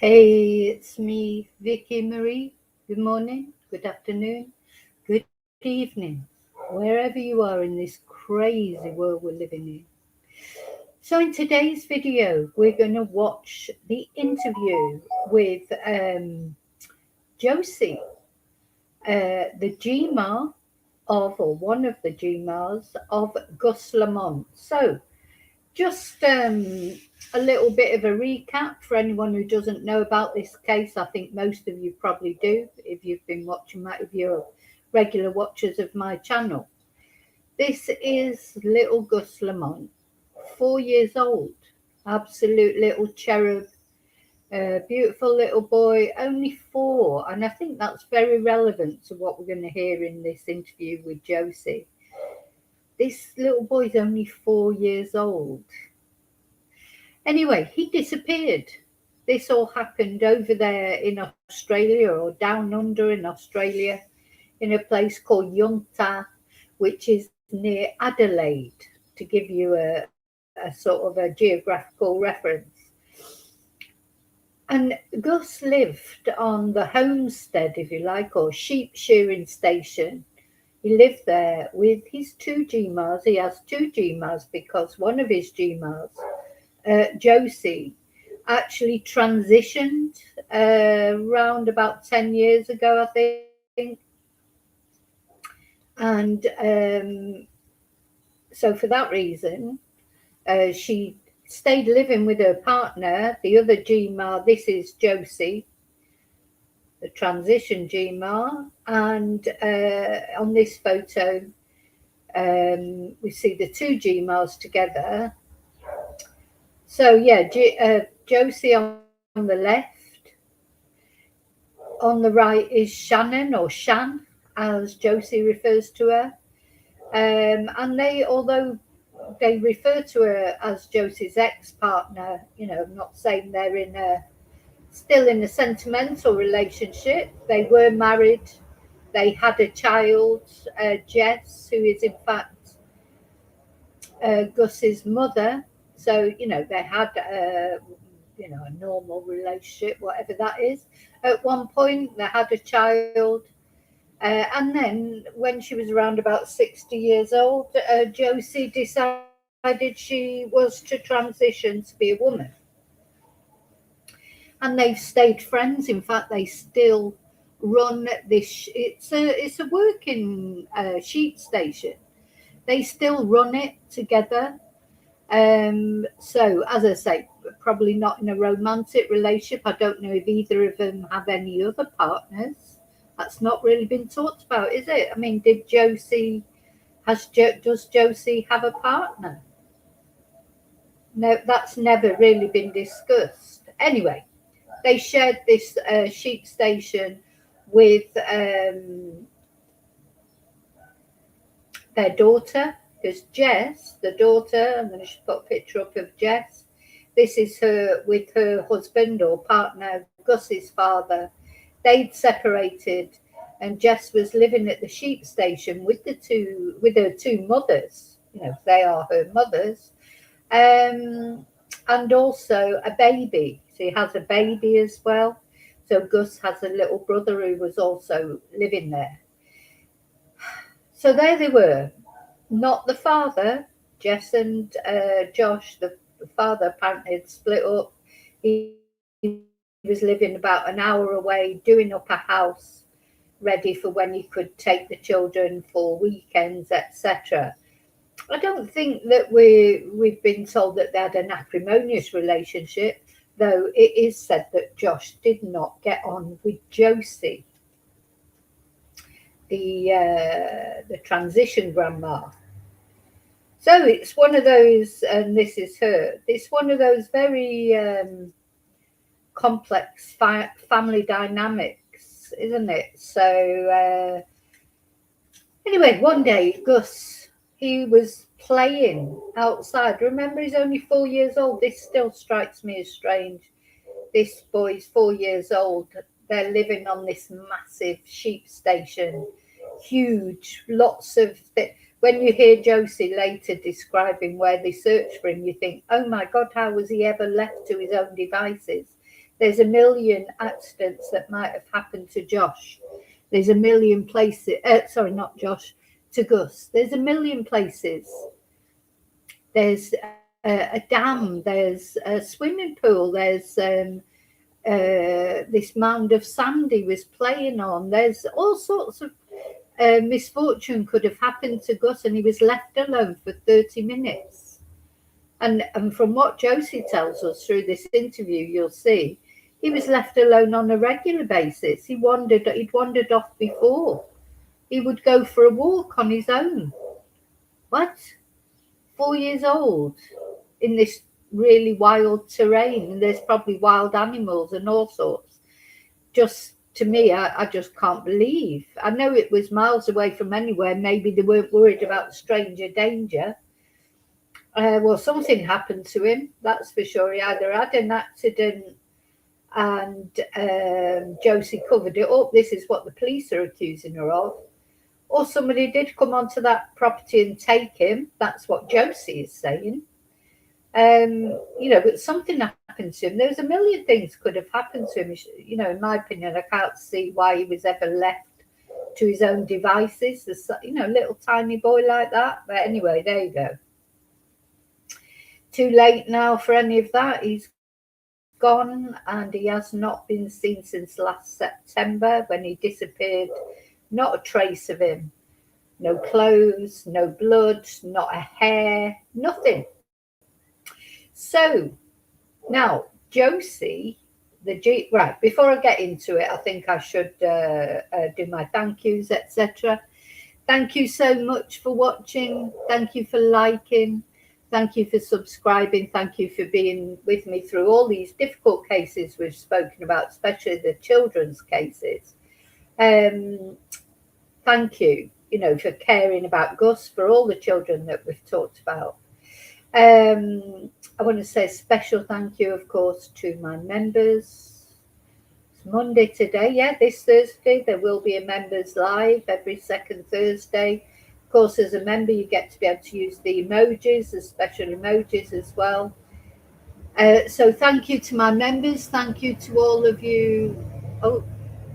Hey, it's me, Vicky Marie. Good morning, good afternoon, good evening, wherever you are in this crazy world we're living in. So, in today's video, we're going to watch the interview with Josie, the GMA or one of the GMAs of Gus Lamont. So, just a little bit of a recap for anyone who doesn't know about this case. I think most of you probably do if you've been watching if you're regular watchers of my channel. This is little Gus Lamont, 4 years old, absolute little cherub, beautiful little boy, only four. And I think that's very relevant to what we're going to hear in this interview with Josie. This little boy's only 4 years old. Anyway, he disappeared. This all happened over there in Australia or down under in Australia in a place called Yunta, which is near Adelaide, to give you a sort of a geographical reference. And Gus lived on the homestead, if you like, or sheep shearing station. He lived there with his two GMAs. He has two GMAs because one of his GMAs, Josie, actually transitioned around about 10 years ago, I think. And so for that reason, she stayed living with her partner, the other GMA. This is Josie, the transition GMA. And on this photo, we see the two GMAs together. So yeah, Josie on the left. On the right is Shannon, or Shan, as Josie refers to her. And they, although they refer to her as Josie's ex-partner, I'm not saying they're still in a sentimental relationship. They were married. They had a child, Jess, who is in fact Gus's mother. So, they had a normal relationship, whatever that is. At one point, they had a child. And then when she was around about 60 years old, Josie decided she was to transition to be a woman. And they've stayed friends. In fact, they still run this. It's a working sheep station. They still run it together. So, as I say, probably not in a romantic relationship. I don't know if either of them have any other partners. That's not really been talked about, is it? I mean, does Josie have a partner? No, that's never really been discussed. Anyway, they shared this sheep station with their daughter, because Jess, the daughter, I'm going to put a picture up of Jess. This is her with her husband or partner, Gus's father. They'd separated, and Jess was living at the sheep station with her two mothers. They are her mothers, and also a baby. So he has a baby as well. So Gus has a little brother who was also living there. So there they were. Not the father. Jess and Josh, the father, apparently had split up. He was living about an hour away, doing up a house ready for when he could take the children for weekends, etc. I don't think that we've been told that they had an acrimonious relationship, though it is said that Josh did not get on with Josie, the transition grandma. So it's one of those, and this is her. It's one of those very complex family dynamics, isn't it? So anyway, one day Gus, he was playing outside. Remember, he's only 4 years old. This still strikes me as strange. This boy's 4 years old. They're living on this massive sheep station, huge, lots of when you hear Josie later describing where they searched for him, you think, oh my God, how was he ever left to his own devices? There's a million accidents that might have happened to Josh. There's a million places, sorry, not Josh, to Gus. There's a million places. There's a dam, there's a swimming pool, there's this mound of sand he was playing on. There's all sorts of misfortune could have happened to Gus, and he was left alone for 30 minutes. And from what Josie tells us through this interview, you'll see he was left alone on a regular basis. He'd wandered off before. He would go for a walk on his own. What? 4 years old in this really wild terrain, and there's probably wild animals and all sorts. Just to me, I just can't believe. I know it was miles away from anywhere. Maybe they weren't worried about stranger danger. Well, something happened to him, that's for sure. He either had an accident and Josie covered it up. This is what the police are accusing her of. Or somebody did come onto that property and take him. That's what Josie is saying. But something happened to him. There's a million things could have happened to him. In my opinion, I can't see why he was ever left to his own devices. Little tiny boy like that. But anyway, there you go. Too late now for any of that. He's gone, and he has not been seen since last September when he disappeared. Not a trace of him. No clothes, no blood, not a hair, nothing. So now Josie, right, before I get into it, I think I should do my thank yous, etc. Thank you so much for watching. Thank you for liking. Thank you for subscribing. Thank you for being with me through all these difficult cases we've spoken about, especially the children's cases. Thank you, for caring about Gus, for all the children that we've talked about. I want to say a special thank you, of course, to my members. It's Monday today. Yeah, this Thursday there will be a members live every second Thursday. Of course, as a member, you get to be able to use the emojis, the special emojis as well. So thank you to my members. Thank you to all of you. Oh,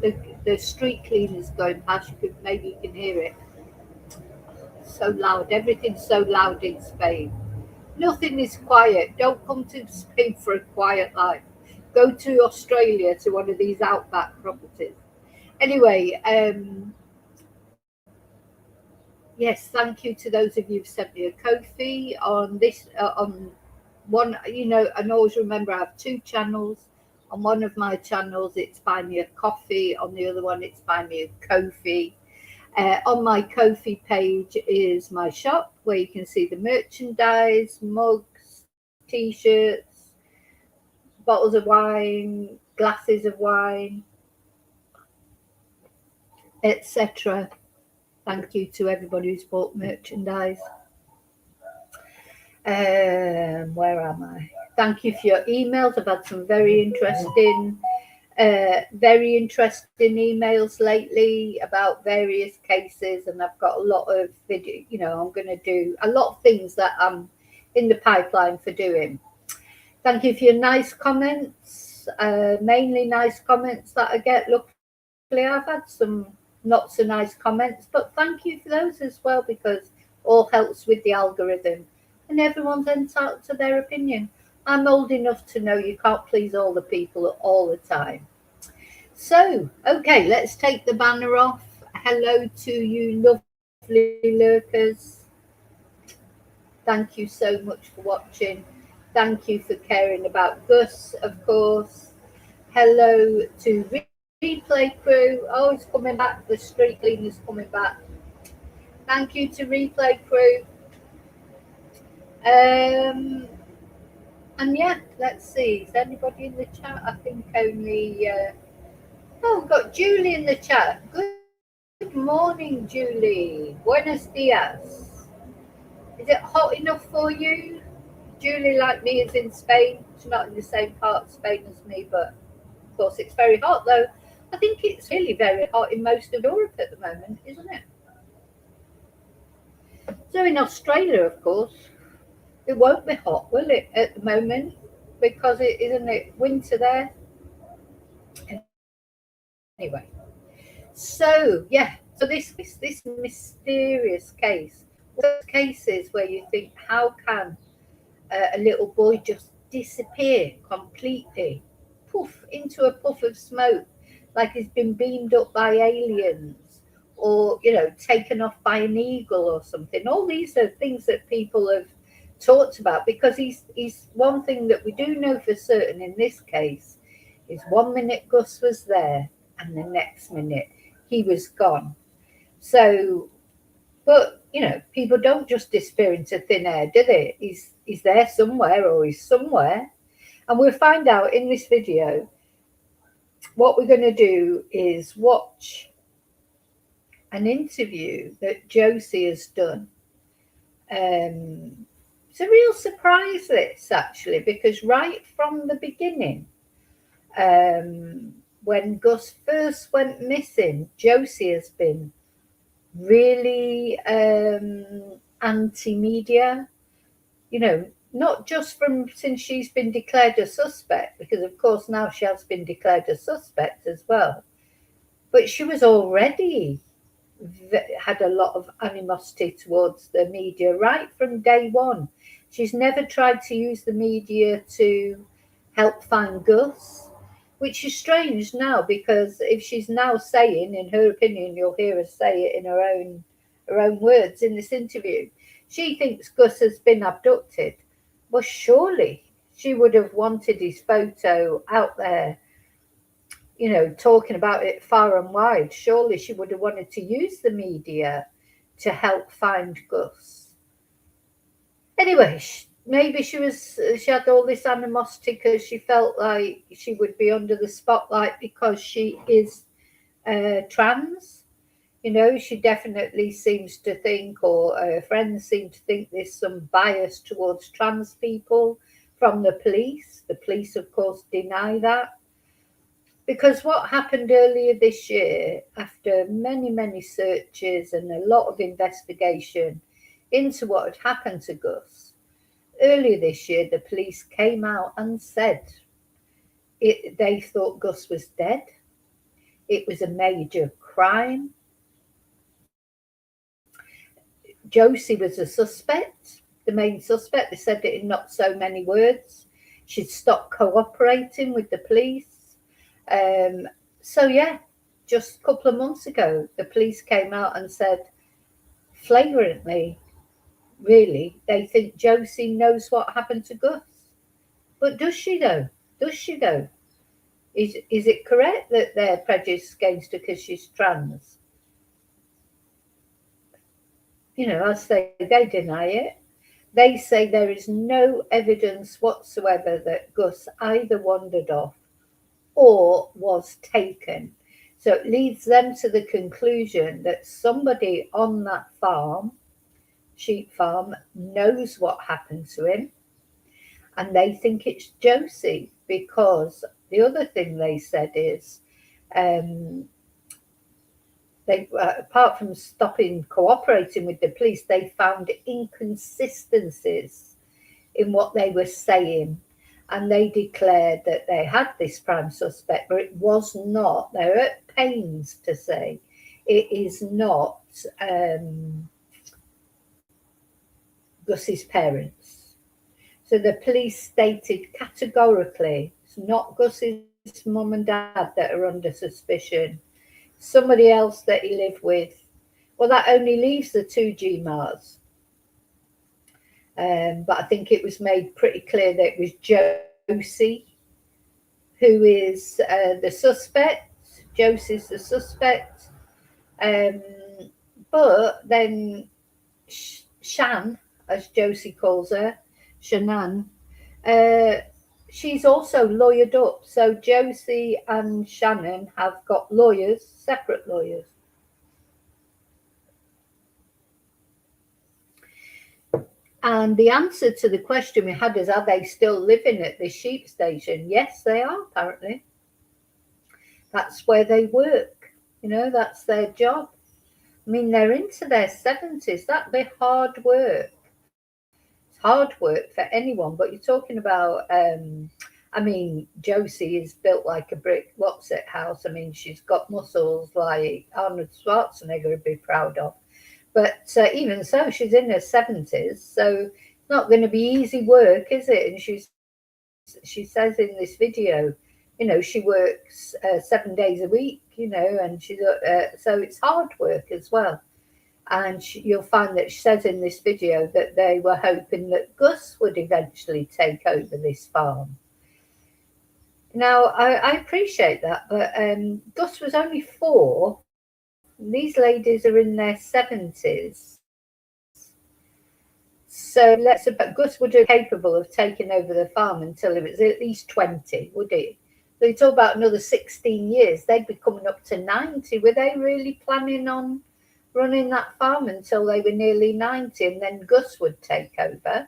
the street cleaners going past. Maybe you can hear it. So loud. Everything's so loud in Spain. Nothing is quiet. Don't come to Spain for a quiet life. Go to Australia to one of these outback properties. Anyway, yes, thank you to those of you who've sent me a Ko-fi on this, on one, and always remember I have two channels. On one of my channels, it's Buy Me a Coffee. On the other one, it's Buy Me a Ko-fi. On my Ko-fi page is my shop where you can see the merchandise, mugs, t-shirts, bottles of wine, glasses of wine, etc. Thank you to everybody who's bought merchandise. Where am I? Thank you for your emails. I've had some very interesting emails lately about various cases, and I've got a lot of video. I'm going to do a lot of things that I'm in the pipeline for doing. Thank you for your nice comments, mainly nice comments that I get. Luckily, I've had some not so nice comments, but thank you for those as well, because all helps with the algorithm, and everyone's entitled to their opinion. I'm old enough to know you can't please all the people all the time. So, okay, let's take the banner off. Hello to you lovely lurkers. Thank you so much for watching. Thank you for caring about Gus, of course. Hello to Replay Crew. Oh, it's coming back. The street cleaner's coming back. Thank you to Replay Crew. And yeah, let's see. Is anybody in the chat? I think only... oh, we've got Julie in the chat. Good morning, Julie. Buenos dias. Is it hot enough for you? Julie, like me, is in Spain. She's not in the same part of Spain as me, but of course it's very hot, though. I think it's really very hot in most of Europe at the moment, isn't it? So in Australia, of course, it won't be hot, will it, at the moment? Because isn't it winter there? Anyway, so yeah, so this mysterious case, those cases where you think, how can a little boy just disappear completely, poof, into a puff of smoke, like he's been beamed up by aliens, or taken off by an eagle or something. All these are things that people have talked about, because he's one thing that we do know for certain in this case is 1 minute Gus was there and the next minute he was gone. So, but people don't just disappear into thin air, do they? He's there somewhere, or he's somewhere, and we'll find out in this video. What we're going to do is watch an interview that Josie has done. It's a real surprise, this, actually, because right from the beginning, when Gus first went missing, Josie has been really anti-media, not just from since she's been declared a suspect, because of course now she has been declared a suspect as well, but she was already had a lot of animosity towards the media right from day one. She's never tried to use the media to help find Gus, which is strange now, because if she's now saying, in her opinion, you'll hear her say it in her own words in this interview, she thinks Gus has been abducted. Well, surely she would have wanted his photo out there, talking about it far and wide. Surely she would have wanted to use the media to help find Gus. Anyway, maybe she had all this animosity because she felt like she would be under the spotlight because she is trans. She definitely seems to think, or her friends seem to think, there's some bias towards trans people from the police. The police, of course, deny that. Because what happened earlier this year, after many, many searches and a lot of investigation into what had happened to Gus, earlier this year, the police came out and said they thought Gus was dead. It was a major crime. Josie was a suspect, the main suspect. They said it in not so many words. She'd stopped cooperating with the police. So yeah, just a couple of months ago, the police came out and said flagrantly, really, they think Josie knows what happened to Gus. But does she though? Does she though? Is it correct that they're prejudiced against her because she's trans? I say they deny it. They say there is no evidence whatsoever that Gus either wandered off or was taken. So it leads them to the conclusion that somebody on that farm, sheep farm, knows what happened to him. And they think it's Josie, because the other thing they said is, they, apart from stopping cooperating with the police, they found inconsistencies in what they were saying, and they declared that they had this prime suspect, but it was not. They're at pains to say it is not Gus's parents. So the police stated categorically it's not Gus's mum and dad that are under suspicion. Somebody else that he lived with. Well, that only leaves the two GMAs. But I think it was made pretty clear that it was Josie who is the suspect. Josie's the suspect. But then Shan, as Josie calls her, Shanann, she's also lawyered up. So Josie and Shannon have got lawyers, separate lawyers. And the answer to the question we had is, are they still living at this sheep station? Yes, they are, apparently. That's where they work. That's their job. I mean, they're into their 70s. That'd be hard work. It's hard work for anyone, but you're talking about, I I mean, Josie is built like a brick, what's it, house. I mean, she's got muscles like Arnold Schwarzenegger would be proud of. But even so, she's in her 70s, so it's not going to be easy work, is it? And she says in this video, she works 7 days a week, and so it's hard work as well. And you'll find that she says in this video that they were hoping that Gus would eventually take over this farm. Now, I appreciate that, but Gus was only 4. These ladies are in their 70s. So Gus would be capable of taking over the farm until it was at least 20, would he? So you talk about another 16 years, they'd be coming up to 90. Were they really planning on running that farm until they were nearly 90 and then Gus would take over?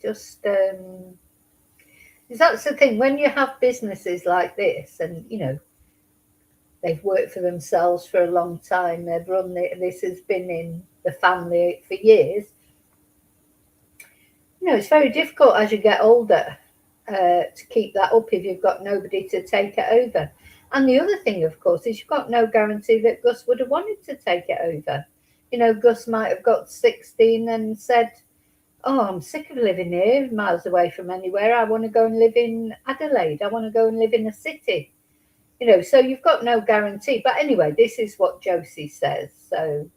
Just, that's the thing, when you have businesses like this and, they've worked for themselves for a long time, they've run this has been in the family for years, it's very difficult as you get older to keep that up if you've got nobody to take it over. And the other thing, of course, is you've got no guarantee that Gus would have wanted to take it over. Gus might have got 16 and said, oh, I'm sick of living here, miles away from anywhere. I want to go and live in Adelaide. I want to go and live in a city. So you've got no guarantee. But anyway, this is what Josie says. So,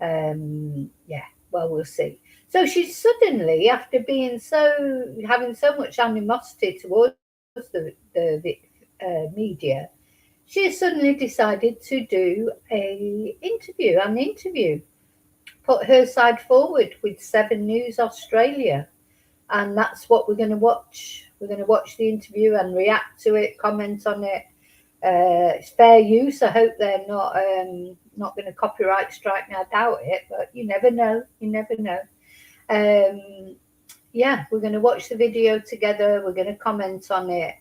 yeah, well, we'll see. So she's suddenly, after having so much animosity towards the media, she has suddenly decided to do an interview, put her side forward with 7 News Australia. And that's what we're going to watch. We're going to watch the interview and react to it, comment on it. It's fair use. I hope they're not going to copyright strike me. I doubt it, but you never know. Yeah, we're going to watch the video together. We're going to comment on it.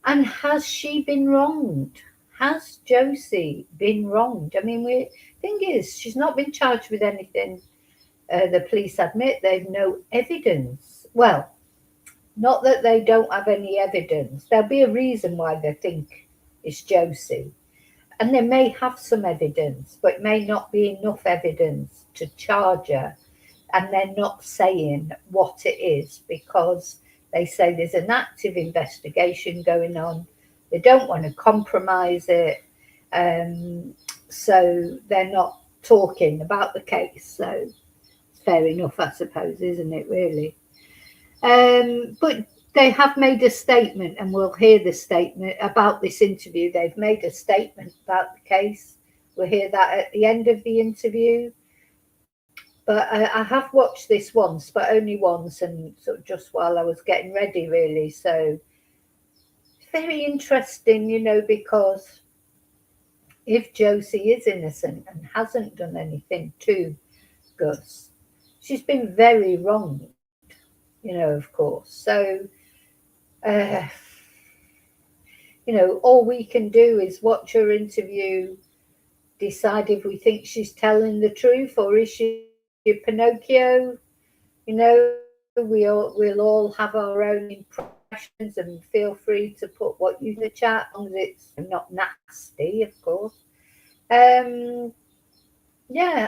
And has she been wronged? Has Josie been wronged? I mean, thing is, she's not been charged with anything. The police admit they've no evidence. Well, not that they don't have any evidence. There'll be a reason why they think it's Josie. And they may have some evidence, but it may not be enough evidence to charge her. And they're not saying what it is because they say there's an active investigation going on. They don't want to compromise it. So they're not talking about the case. So it's fair enough, I suppose, isn't it, really? But they have made a statement, and we'll hear the statement about this interview. They've made a statement about the case. We'll hear that at the end of the interview. But I have watched this once, but only once, and sort of just while I was getting ready, really. So it's very interesting, because if Josie is innocent and hasn't done anything to Gus, she's been very wronged, of course. So, all we can do is watch her interview, decide if we think she's telling the truth or is she Pinocchio. We'll all have our own impressions and feel free to put what you in the chat, as long as it's not nasty, of course. Yeah,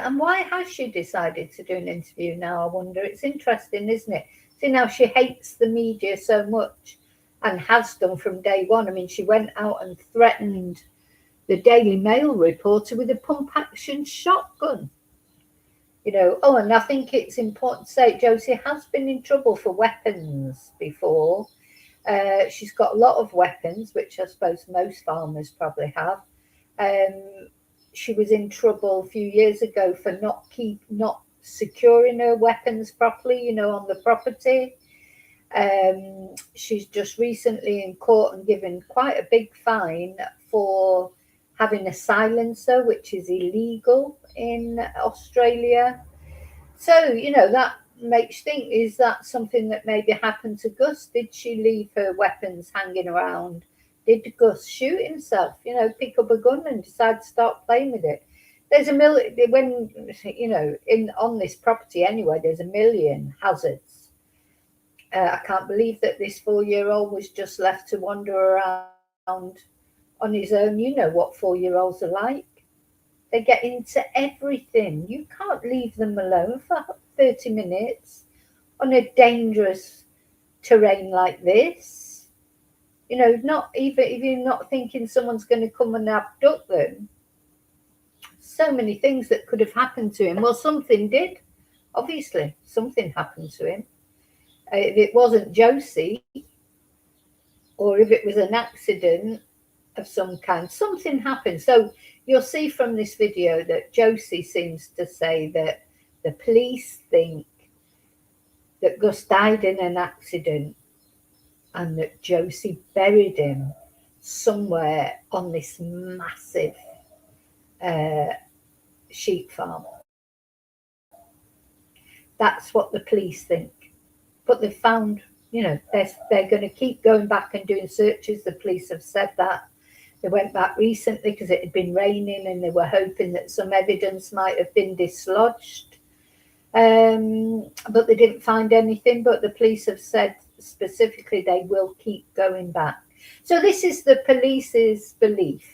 and why has she decided to do an interview now, I wonder? It's interesting, isn't it? See, now she hates the media so much and has done from day one. I mean, she went out and threatened the Daily Mail reporter with a pump-action shotgun. And I think it's important to say Josie has been in trouble for weapons before. She's got a lot of weapons, which I suppose most farmers probably have. She was in trouble a few years ago for not securing her weapons properly, on the property. She's just recently in court and given quite a big fine for having a silencer, which is illegal in Australia. So, that makes you think, is that something that maybe happened to Gus? Did she leave her weapons hanging around? Did Gus shoot himself, pick up a gun and decide to start playing with it? There's on this property anyway, there's a million hazards. I can't believe that this 4-year-old was just left to wander around on his own. You know what 4-year-olds are like. They get into everything. You can't leave them alone for 30 minutes on a dangerous terrain like this. You know, not even if you're not thinking someone's going to come and abduct them. So many things that could have happened to him. Well, something did. Obviously, something happened to him. If it wasn't Josie, or if it was an accident of some kind, something happened. So you'll see from this video that Josie seems to say that the police think that Gus died in an accident and that Josie buried him somewhere on this massive sheep farm. That's what the police think. But they found, you know, they're going to keep going back and doing searches. The police have said that. They went back recently because it had been raining and they were hoping that some evidence might have been dislodged. But they didn't find anything. But the police have said specifically they will keep going back. So this is the police's belief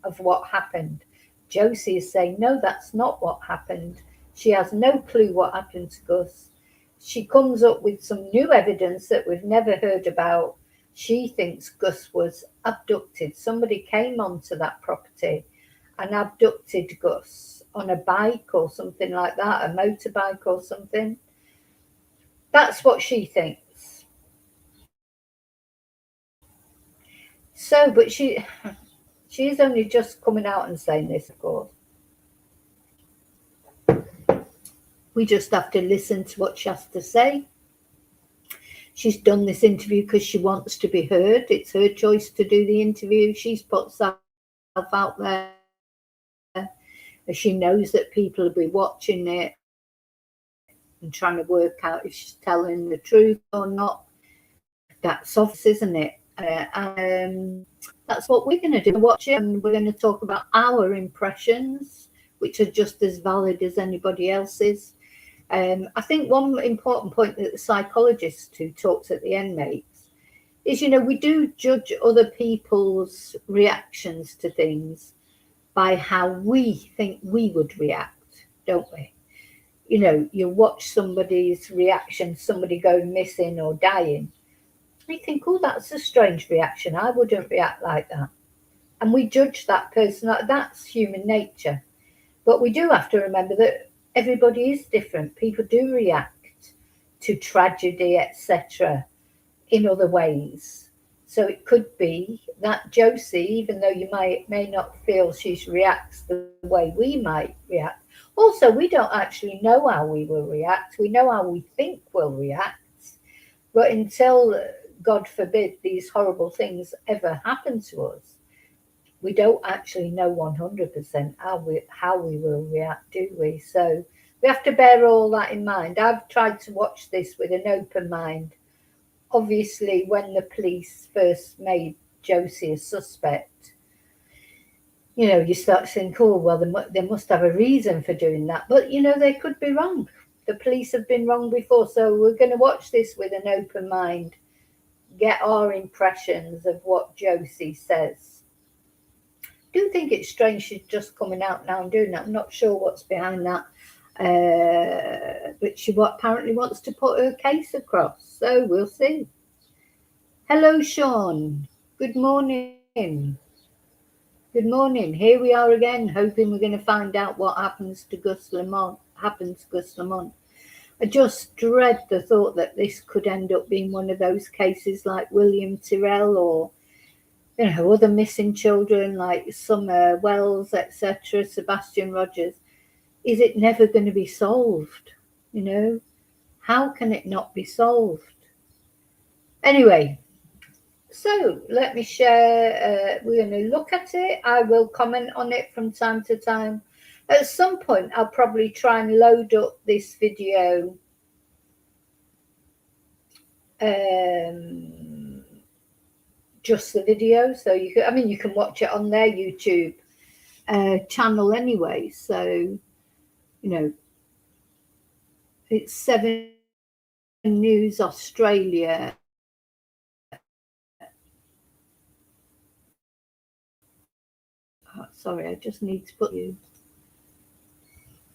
of what happened. Josie is saying, no, that's not what happened. She has no clue what happened to Gus. She comes up with some new evidence that we've never heard about. She thinks Gus was abducted. Somebody came onto that property and abducted Gus on a bike or something like that, a motorbike or something. That's what she thinks. So, but she is only just coming out and saying this, of course. We just have to listen to what she has to say. She's done this interview because she wants to be heard. It's her choice to do the interview. She's put herself out there. She knows that people will be watching it and trying to work out if she's telling the truth or not. That's obvious, isn't it? That's what we're going to do. Watch it, and we're going to talk about our impressions, which are just as valid as anybody else's. I think one important point that the psychologist who talks at the end makes is, you know, we do judge other people's reactions to things by how we think we would react, don't we? You know, you watch somebody's reaction, somebody going missing or dying, you think, oh, that's a strange reaction. I wouldn't react like that. And we judge that person. That's human nature. But we do have to remember that everybody is different. People do react to tragedy, etc., in other ways. So it could be that Josie, even though you may not feel she reacts the way we might react. Also, we don't actually know how we will react. We know how we think we'll react. But until, God forbid, these horrible things ever happen to us, we don't actually know 100% how we will react, do we? So we have to bear all that in mind. I've tried to watch this with an open mind. Obviously, when the police first made Josie a suspect, you know, you start to think, oh, well, they must have a reason for doing that. But, you know, they could be wrong. The police have been wrong before. So we're going to watch this with an open mind, get our impressions of what Josie says. I do think it's strange she's just coming out now and doing that. I'm not sure what's behind that. But she apparently wants to put her case across. So we'll see. Hello, Sean. Good morning. Good morning. Here we are again, hoping we're going to find out what happens to Gus Lamont. I just dread the thought that this could end up being one of those cases like William Tyrrell, or, you know, other missing children like Summer Wells, etc., Sebastian Rogers. Is it never going to be solved? You know, how can it not be solved? Anyway, so let me share. We're going to look at it. I will comment on it from time to time. At some point, I'll probably try and load up this video just the video, so you can, I mean, you can watch it on their YouTube channel anyway. So, you know, it's 7 News Australia. Oh, sorry, I just need to put you.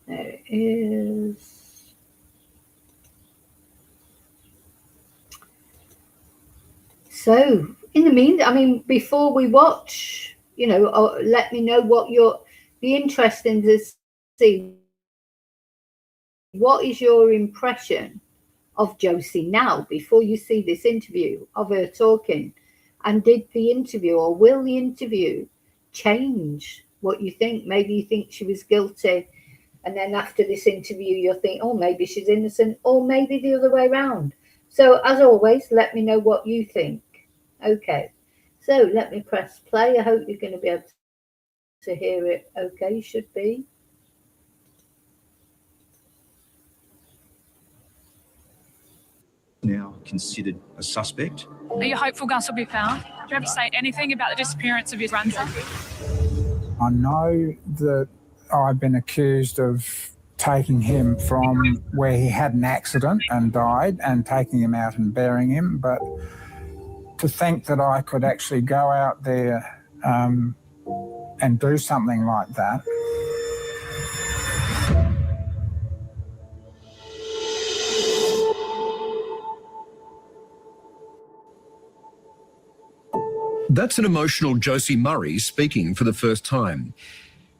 There it is. So, in the meantime, I mean, before we watch, let me know what be interesting to see. What is your impression of Josie now, before you see this interview of her talking? And did the interview, or will the interview, change what you think? Maybe you think she was guilty, and then after this interview you'll think, oh, maybe she's innocent, or maybe the other way around. So as always, let me know what you think. Okay, so let me press play. I hope you're going to be able to hear it. Okay, you should be. Now considered a suspect. Are you hopeful Gus will be found? Do you have to say anything about the disappearance of your grandson? I know that I've been accused of taking him from where he had an accident and died and taking him out and burying him, but to think that I could actually go out there and do something like that. That's an emotional Josie Murray speaking for the first time.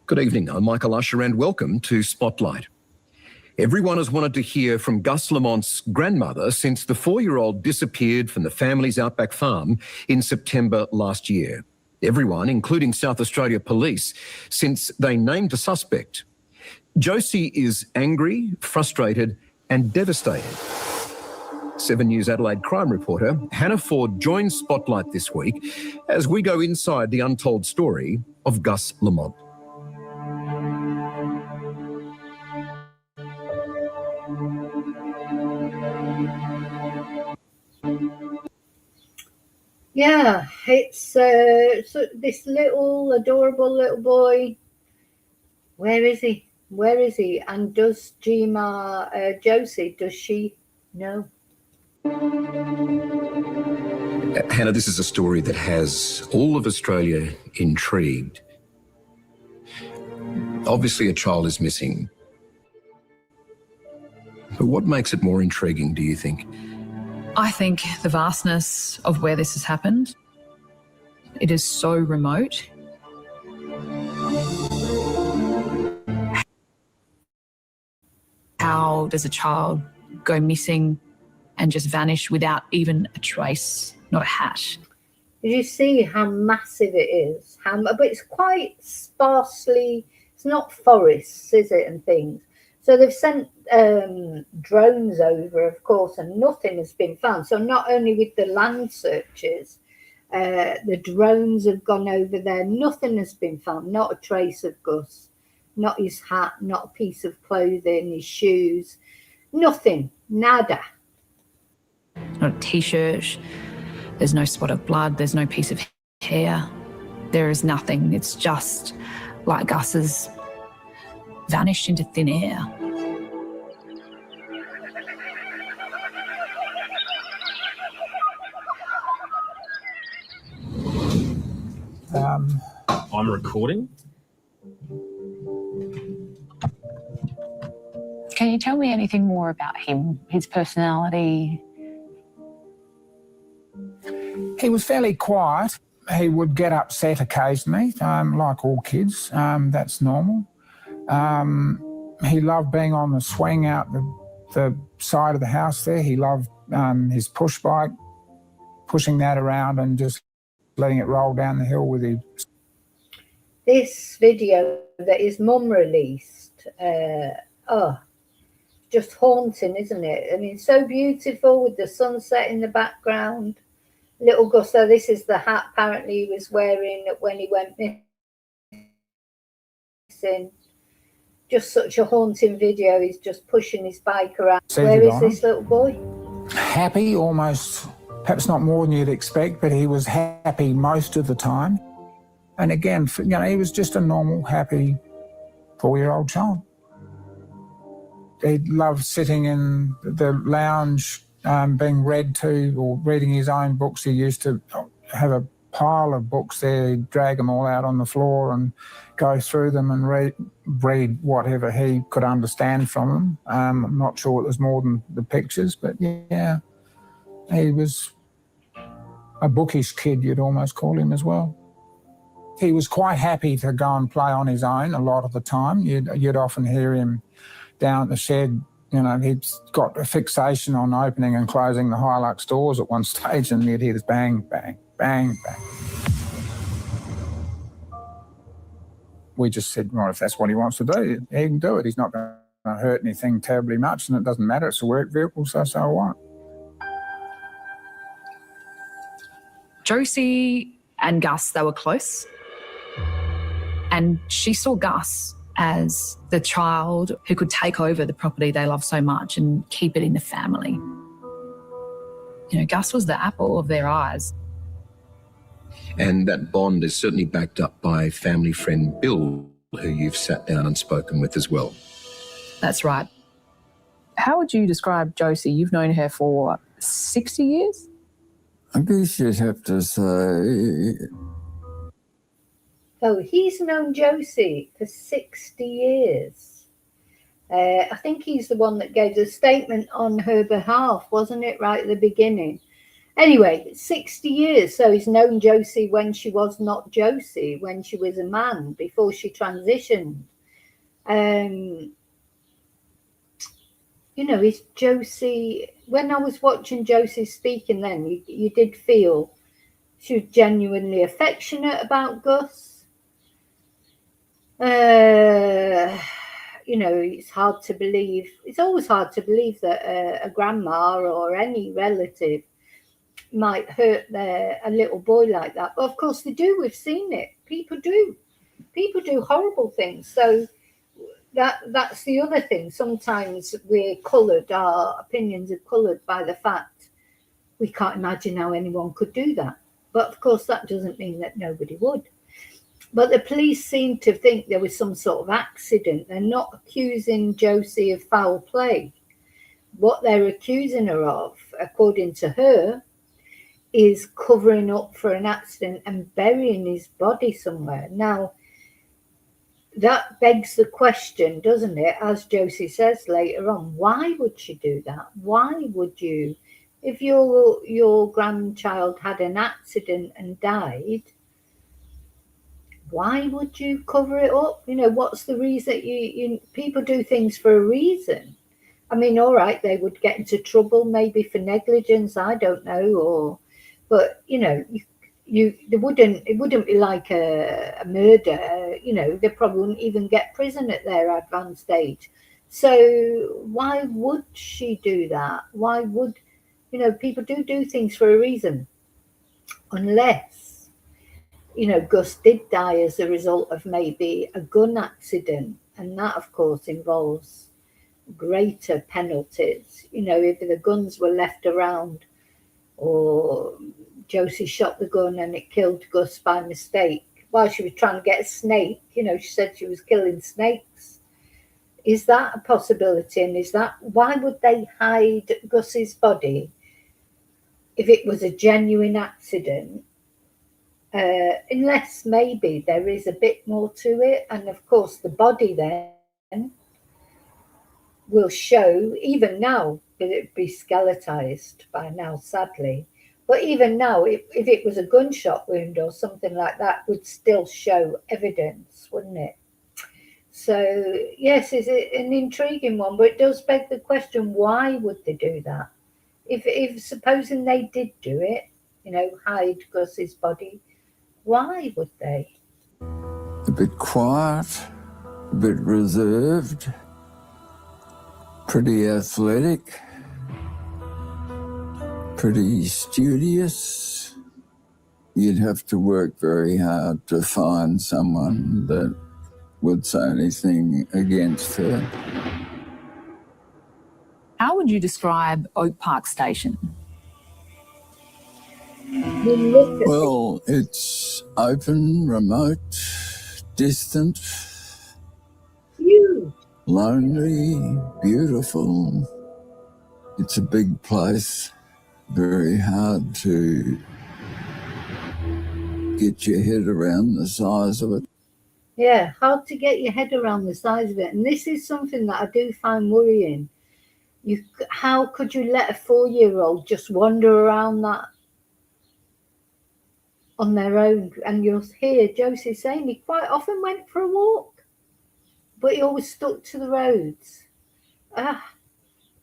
Good evening, I'm Michael Usher and welcome to Spotlight. Everyone has wanted to hear from Gus Lamont's grandmother since the 4-year-old disappeared from the family's outback farm in September last year. Everyone, including South Australia Police, since they named a suspect. Josie is angry, frustrated and devastated. 7 News Adelaide crime reporter Hannah Ford joins Spotlight this week as we go inside the untold story of Gus Lamont. Yeah, it's so this little adorable little boy. Where is he? Where is he? And does Josie, does she know? Hannah, this is a story that has all of Australia intrigued. Obviously, a child is missing. But what makes it more intriguing, do you think? I think the vastness of where this has happened. It is so remote. How does a child go missing and just vanish without even a trace, not a hash? Did you see how massive it is? But it's quite sparsely, it's not forests, is it, and things. So they've sent drones over, of course, and nothing has been found. So not only with the land searches, the drones have gone over there. Nothing has been found, not a trace of Gus, not his hat, not a piece of clothing, his shoes, nothing, nada. Not a T-shirt, there's no spot of blood, there's no piece of hair. There is nothing. It's just like Gus has vanished into thin air. I'm recording. Can you tell me anything more about him, his personality? He was fairly quiet. He would get upset occasionally, like all kids. That's normal. He loved being on the swing out the side of the house there. He loved his push bike, pushing that around and just letting it roll down the hill with him. This video that his mum released, just haunting, isn't it? I mean, so beautiful with the sunset in the background. Little Gus, so this is the hat apparently he was wearing when he went missing. Just such a haunting video. He's just pushing his bike around. Where is this little boy? Happy, almost, perhaps not more than you'd expect, but he was happy most of the time. And again, he was just a normal, happy 4-year-old child. He loved sitting in the lounge being read to or reading his own books. He used to have a pile of books there. He'd drag them all out on the floor and go through them and read whatever he could understand from them. I'm not sure it was more than the pictures, but yeah, he was a bookish kid, you'd almost call him as well. He was quite happy to go and play on his own a lot of the time. You'd often hear him down at the shed. You know, he'd got a fixation on opening and closing the Hilux doors at one stage, and you'd hear this bang, bang, bang, bang. We just said, well, if that's what he wants to do, he can do it. He's not going to hurt anything terribly much, and it doesn't matter. It's a work vehicle, so what? Josie and Gus, they were close. And she saw Gus as the child who could take over the property they love so much and keep it in the family. You know, Gus was the apple of their eyes. And that bond is certainly backed up by family friend Bill, who you've sat down and spoken with as well. That's right. How would you describe Josie? You've known her for 60 years? I guess you'd have to say... Oh, he's known Josie for 60 years. I think he's the one that gave the statement on her behalf, wasn't it, right at the beginning? Anyway, 60 years. So he's known Josie when she was not Josie, when she was a man, before she transitioned. You know, is Josie... When I was watching Josie speaking then, you did feel she was genuinely affectionate about Gus. You know, it's hard to believe. It's always hard to believe that a grandma or any relative might hurt a little boy like that. But of course they do. We've seen it. People do horrible things. So that's the other thing. Sometimes we're coloured, our opinions are coloured by the fact we can't imagine how anyone could do that. But of course that doesn't mean that nobody would. But the police seem to think there was some sort of accident. They're not accusing Josie of foul play. What they're accusing her of, according to her, is covering up for an accident and burying his body somewhere. Now, that begs the question, doesn't it, as Josie says later on, why would she do that? Why would you, if your grandchild had an accident and died, why would you cover it up? You know, what's the reason? People do things for a reason. I mean, all right, they would get into trouble maybe for negligence, I don't know, but you know, it wouldn't be like a murder. You know, they probably wouldn't even get prison at their advanced age. So why would she do that? Why would, you know, people do things for a reason, unless, you know, Gus did die as a result of maybe a gun accident, and that of course involves greater penalties. You know, if the guns were left around, or Josie shot the gun and it killed Gus by mistake while she was trying to get a snake. You know, she said she was killing snakes. Is that a possibility? And is that, why would they hide Gus's body if it was a genuine accident? Unless maybe there is a bit more to it. And of course the body then will show, even now, that it'd be skeletized by now, sadly. But even now, if it was a gunshot wound or something like that, would still show evidence, wouldn't it? So, yes, it's an intriguing one, but it does beg the question, why would they do that? If supposing they did do it, you know, hide Gus's body, why would they? A bit quiet, a bit reserved, pretty athletic, pretty studious. You'd have to work very hard to find someone that would say anything against her. How would you describe Oak Park Station? Well, it's open, remote, distant, Huge. lonely, beautiful, It's a big place, very hard to get your head around the size of it. Yeah, hard to get your head around the size of it. And this is something that I do find worrying. How could you let a 4-year-old just wander around that on their own? And you'll hear Josie saying he quite often went for a walk, but he always stuck to the roads.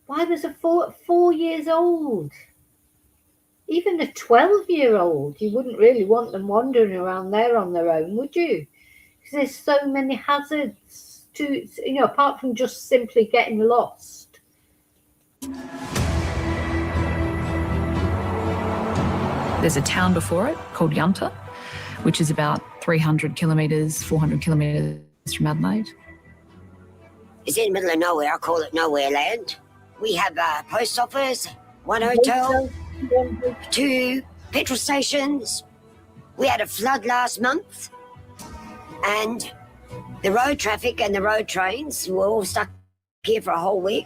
Why was a 4 years old? Even a 12-year-old, you wouldn't really want them wandering around there on their own, would you? Because there's so many hazards to, apart from just simply getting lost. There's a town before it called Yunta, which is about 300 kilometres, 400 kilometres from Adelaide. It's in the middle of nowhere. I call it nowhere land. We have a post office, one hotel, 2 petrol stations. We had a flood last month, and the road traffic and the road trains were all stuck here for a whole week.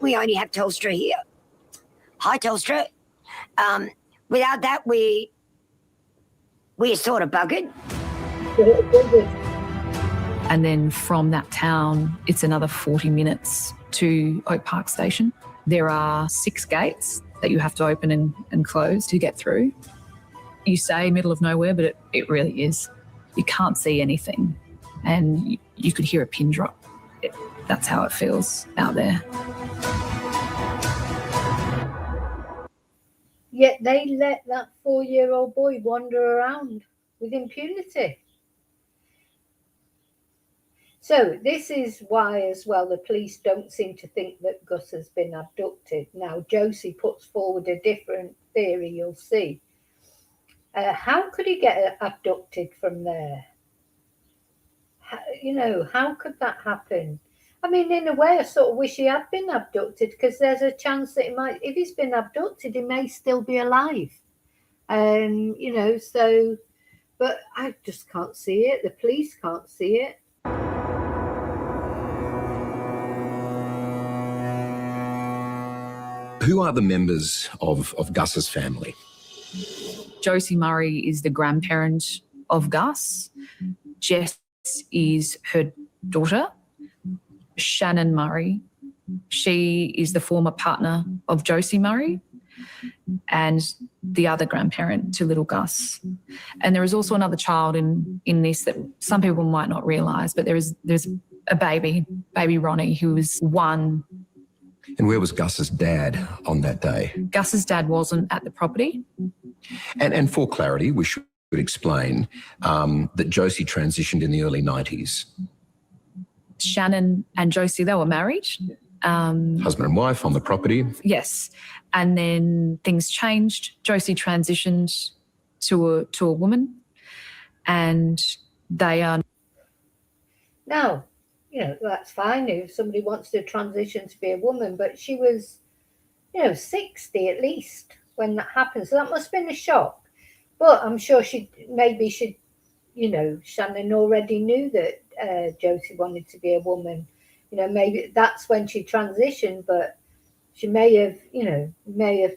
We only have Telstra here. Hi, Telstra. Without that, we're sort of buggered. And then from that town, it's another 40 minutes to Oak Park Station. There are 6 gates that you have to open and close to get through. You say middle of nowhere, but it really is. You can't see anything, and you could hear a pin drop. That's how it feels out there. Yet they let that 4-year-old boy wander around with impunity. So this is why, as well, the police don't seem to think that Gus has been abducted. Now, Josie puts forward a different theory, you'll see. How could he get abducted from there? How could that happen? I mean, in a way, I sort of wish he had been abducted, because there's a chance that if he's been abducted, he may still be alive. But I just can't see it. The police can't see it. Who are the members of Gus's family? Josie Murray is the grandparent of Gus. Jess is her daughter. Shannon Murray, she is the former partner of Josie Murray and the other grandparent to little Gus. And there is also another child in this that some people might not realise, but there's a baby Ronnie, who was 1. And where was Gus's dad on that day? Gus's dad wasn't at the property. And for clarity, we should explain that Josie transitioned in the early 90s. Shannon and Josie, they were married. Husband and wife on the property. Yes. And then things changed. Josie transitioned to a woman, and they are... Now, that's fine if somebody wants to transition to be a woman, but she was, 60 at least when that happened. So that must have been a shock. But I'm sure Shannon already knew that Josie wanted to be a woman. Maybe that's when she transitioned, but she may have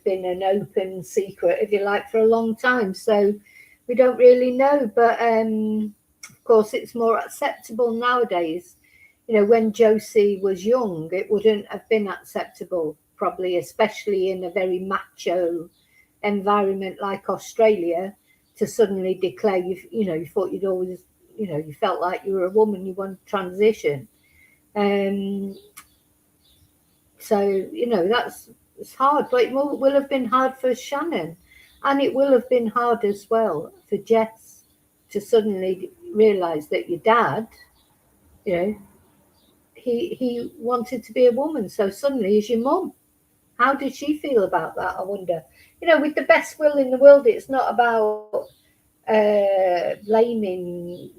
been an open secret, if you like, for a long time. So we don't really know. But of course, it's more acceptable nowadays. When Josie was young, it wouldn't have been acceptable, probably, especially in a very macho environment like Australia, to suddenly declare you thought you'd always, you felt like you were a woman, you wanted to transition. So it's hard, but it will have been hard for Shannon, and it will have been hard as well for Jess to suddenly realise that your dad, he wanted to be a woman, so suddenly he's your mum. How did she feel about that, I wonder? With the best will in the world, it's not about blaming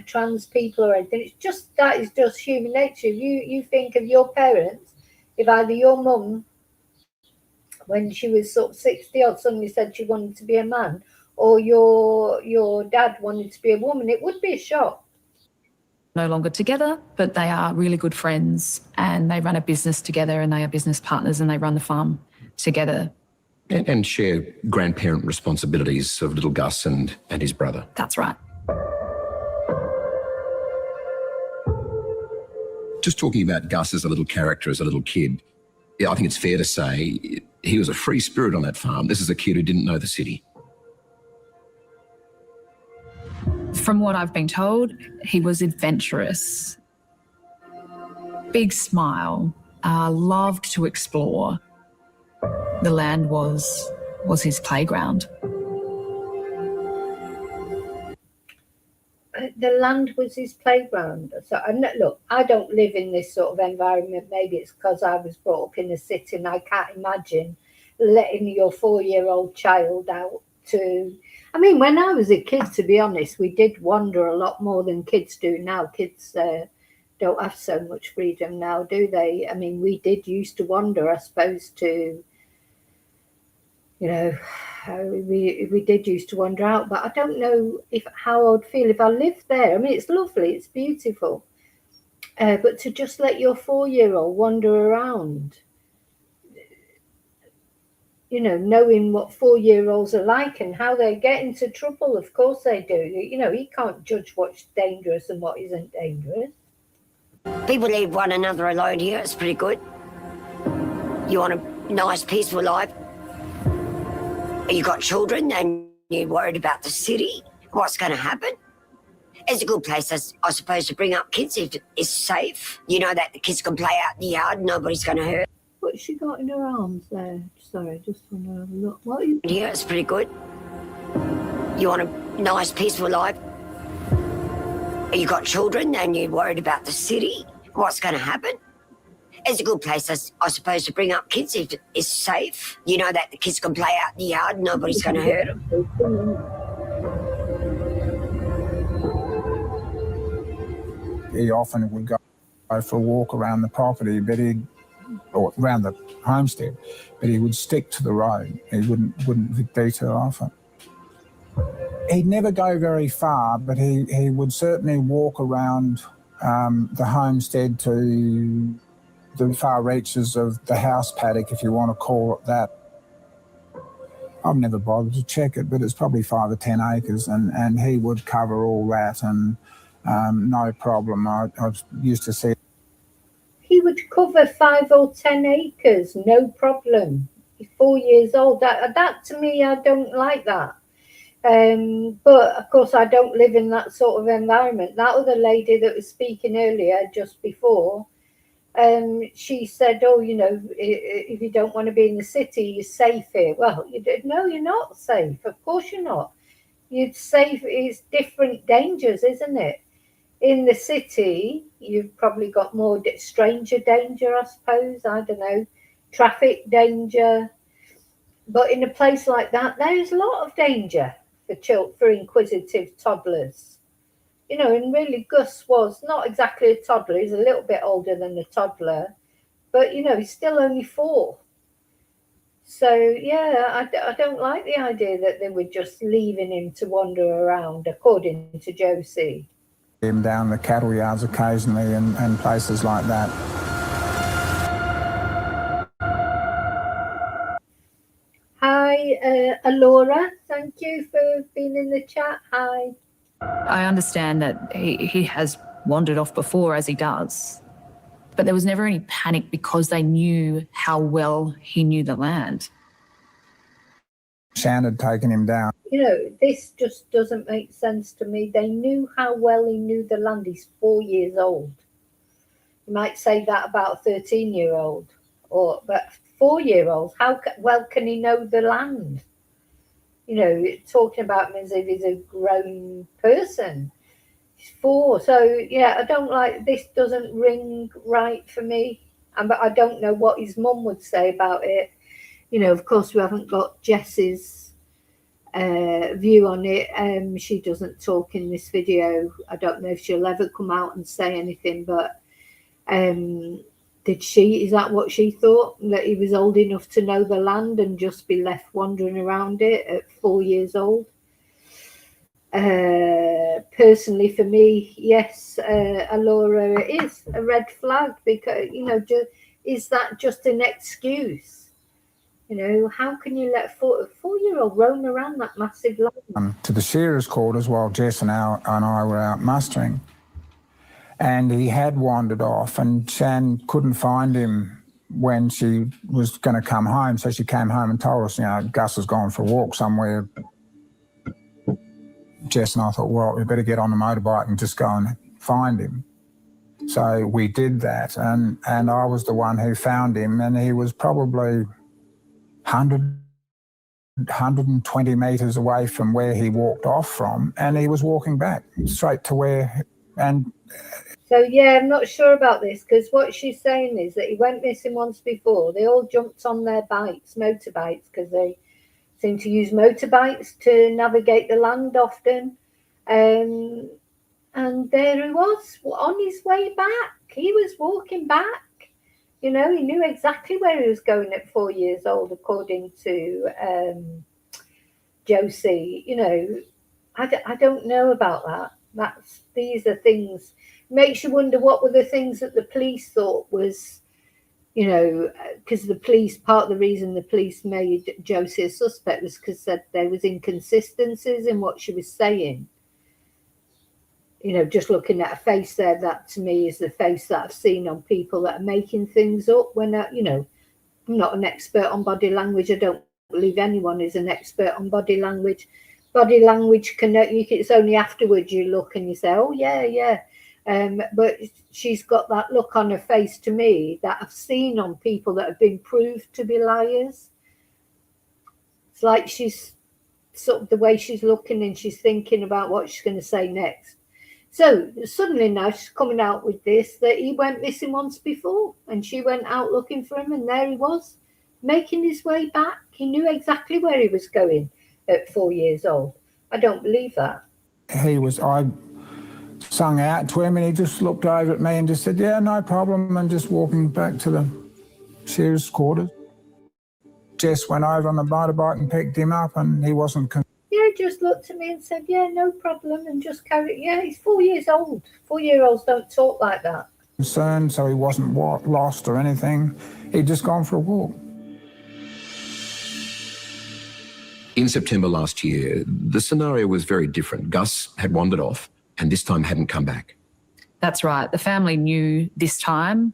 trans people or anything. It's just, that is just human nature. You think of your parents, if either your mum, when she was sort of 60 odd, suddenly said she wanted to be a man, or your dad wanted to be a woman, it would be a shock. no longer together, but they are really good friends and they run a business together and they are business partners and they run the farm together. And share grandparent responsibilities of little Gus and his brother. That's right. Just talking about Gus as a little character, as a little kid, I think it's fair to say he was a free spirit on that farm. This is a kid who didn't know the city. From what I've been told, he was adventurous. Big smile, loved to explore. The land was his playground. The land was his playground. So, look, I don't live in this sort of environment. Maybe it's because I was brought up in the city and I can't imagine letting your 4-year-old child out to... I mean, when I was a kid, to be honest, we did wander a lot more than kids do now. Kids don't have so much freedom now, do they? I mean, we did used to wander, I suppose, to... You know, we did used to wander out, but I don't know how I'd feel if I lived there. I mean, it's lovely, it's beautiful, but to just let your 4-year-old wander around, you know, knowing what 4-year-olds are like and how they get into trouble, of course they do. You know, he can't judge what's dangerous and what isn't dangerous. People leave one another alone here, it's pretty good. You want a nice, peaceful life. You got children and you're worried about the city, what's going to happen. It's a good place, I suppose, to bring up kids if it's safe. You know that the kids can play out in the yard, nobody's going to hurt. What's she got in her arms there? Sorry, just want to have a look. What are you... Yeah, it's pretty good. You want a nice, peaceful life. You got children and you're worried about the city, what's going to happen. It's a good place, I suppose, to bring up kids if it's safe. You know that the kids can play out in the yard, nobody's going to hurt them. He often would go for a walk around the property, or around the homestead, but he would stick to the road. He wouldn't detour off it. He'd never go very far, but he would certainly walk around the homestead to the far reaches of the house paddock, if you want to call it that. I've never bothered to check it, but it's probably 5 or 10 acres, and he would cover all that, and no problem. I used to see. He would cover 5 or 10 acres, no problem. He's 4 years old. That to me, I don't like that. But of course, I don't live in that sort of environment. That other lady that was speaking earlier, just before, she said, oh, you know, if you don't want to be in the city, you're safe here. Well, no, you're not safe. Of course you're not. You're safe. It's different dangers, isn't it? In the city, you've probably got more stranger danger, I suppose. I don't know, traffic danger. But in a place like that, there's a lot of danger for inquisitive toddlers. You know, and really Gus was not exactly a toddler. He's a little bit older than a toddler, but, you know, he's still only 4. So, yeah, I don't like the idea that they were just leaving him to wander around, according to Josie. Him down the cattle yards occasionally and places like that. Hi, Alora. Thank you for being in the chat. Hi. I understand that he has wandered off before, as he does, but there was never any panic because they knew how well he knew the land. Shan had taken him down. You know, this just doesn't make sense to me. They knew how well he knew the land. He's 4 years old. You might say that about a 13-year-old, but 4-year-olds, how well can he know the land? You know, talking about him as if he's a grown person. He's 4. So, yeah, I don't like, this doesn't ring right for me. But I don't know what his mum would say about it. You know, of course, we haven't got Jess's view on it. She doesn't talk in this video. I don't know if she'll ever come out and say anything, but is that what she thought? That he was old enough to know the land and just be left wandering around it at 4 years old? Personally, for me, yes, Alora is a red flag because, is that just an excuse? How can you let a 4-year-old roam around that massive land? To the shearers' quarters while Jess and I were out mustering. And he had wandered off, and Shan couldn't find him when she was going to come home. So she came home and told us, Gus has gone for a walk somewhere. Jess and I thought, well, we better get on the motorbike and just go and find him. So we did that, and I was the one who found him, and he was probably 120 metres away from where he walked off from, and he was walking back straight to where... So, yeah, I'm not sure about this, because what she's saying is that he went missing once before. They all jumped on their bikes, motorbikes, because they seem to use motorbikes to navigate the land often. And there he was, on his way back. He was walking back. He knew exactly where he was going at 4 years old, according to Josie. I don't know about that. These are things... Makes you wonder what were the things that the police thought was, because part of the reason the police made Josie a suspect was because there was inconsistencies in what she was saying. Just looking at a face there, that to me is the face that I've seen on people that are making things up. When I'm not an expert on body language. I don't believe anyone is an expert on body language. Body language it's only afterwards you look and you say, oh yeah. But she's got that look on her face to me that I've seen on people that have been proved to be liars. It's like she's sort of the way she's looking and she's thinking about what she's going to say next. So suddenly now she's coming out with this, that he went missing once before, and she went out looking for him, and there he was, making his way back. He knew exactly where he was going at 4 years old. I don't believe that. I sung out to him, and he just looked over at me and just said, yeah, no problem, and just walking back to the shearers' quarters. Jess went over on the motorbike and picked him up, and he wasn't... Yeah, just looked at me and said, yeah, no problem, and just carried... Yeah, he's 4 years old. 4-year-olds don't talk like that. Concerned, so he wasn't lost or anything. He'd just gone for a walk. In September last year, the scenario was very different. Gus had wandered off, and this time hadn't come back. That's right. The family knew this time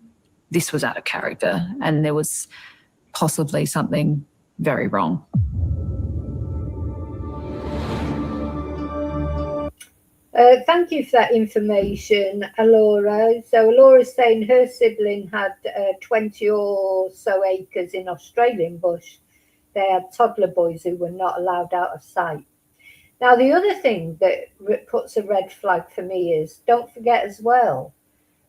this was out of character and there was possibly something very wrong. Thank you for that information, Alora. So Alora's saying her sibling had 20 or so acres in Australian bush. They had toddler boys who were not allowed out of sight. Now, the other thing that puts a red flag for me is, don't forget as well,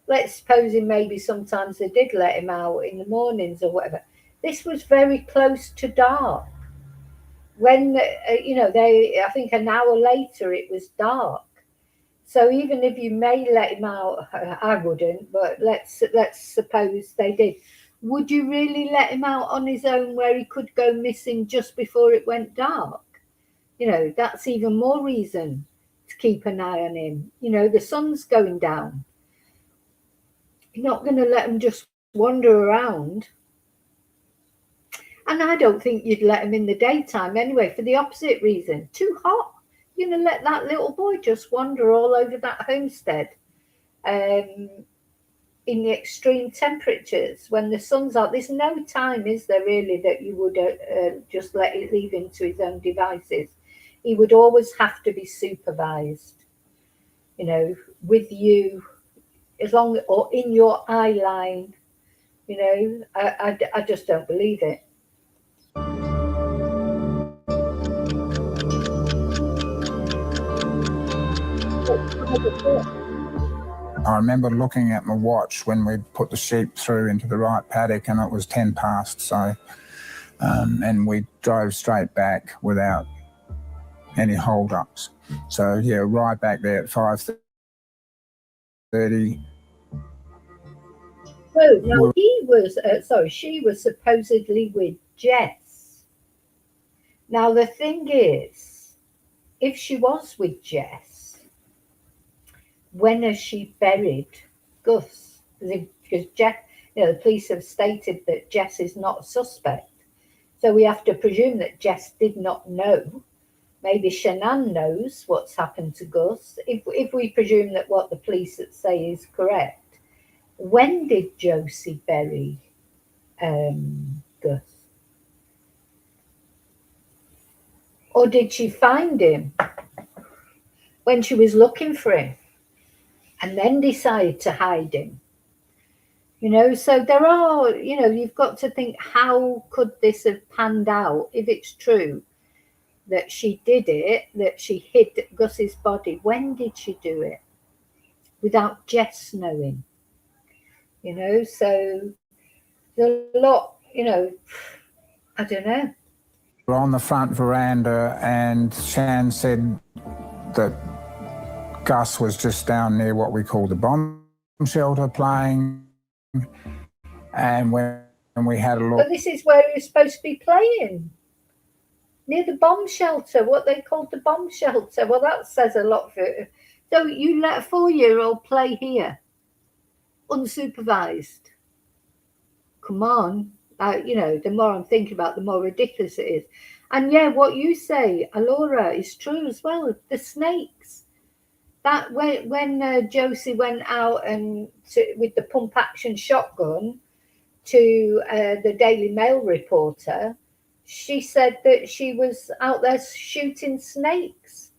let's suppose maybe sometimes they did let him out in the mornings or whatever. This was very close to dark. When, I think an hour later it was dark. So even if you may let him out, I wouldn't, but let's suppose they did. Would you really let him out on his own where he could go missing just before it went dark? That's even more reason to keep an eye on him. The sun's going down. You're not going to let him just wander around. And I don't think you'd let him in the daytime anyway, for the opposite reason. Too hot. You're going to let that little boy just wander all over that homestead in the extreme temperatures when the sun's out. There's no time, is there really, that you would just leave him to his own devices. He would always have to be supervised, with you, or in your eye line. I just don't believe it. I remember looking at my watch when we put the sheep through into the right paddock, and it was 10 past. So, and we drove straight back without any hold-ups. So yeah, right back there at 5:30. So now she was supposedly with Jess. Now the thing is, if she was with Jess, when has she buried Gus? Because Jess, the police have stated that Jess is not a suspect. So we have to presume that Jess did not know. Maybe Shanann knows what's happened to Gus. If we presume that what the police say is correct, when did Josie bury Gus? Or did she find him when she was looking for him and then decide to hide him? So there are, you've got to think, how could this have panned out if it's true that she did it, that she hid Gus's body? When did she do it? Without Jess knowing. So there's a lot, I don't know. We're on the front veranda and Shan said that Gus was just down near what we call the bomb shelter playing, and when we had a look... But this is where he was supposed to be playing, near the bomb shelter, what they called the bomb shelter. Well, that says a lot for it. So you let a 4-year-old play here, unsupervised? Come on. The more I'm thinking about it, the more ridiculous it is. And yeah, what you say, Alora, is true as well. The snakes. That when Josie went out and with the pump action shotgun to the Daily Mail reporter, she said that she was out there shooting snakes.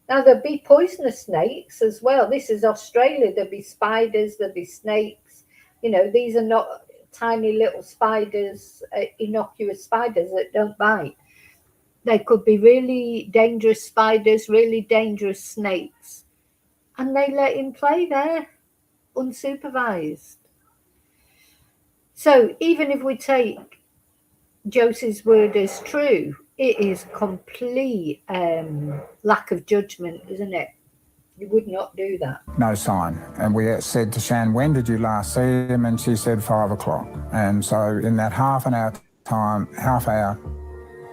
Now, there'll be poisonous snakes as well. This is Australia. There'll be spiders, there'll be snakes. These are not tiny little spiders, innocuous spiders that don't bite. They could be really dangerous spiders, really dangerous snakes. And they let him play there, unsupervised. So even if we take Josie's word as true, it is complete lack of judgment, isn't it? You would not do that. No sign. And we said to Shan, when did you last see him? And she said 5 o'clock. And so in that half hour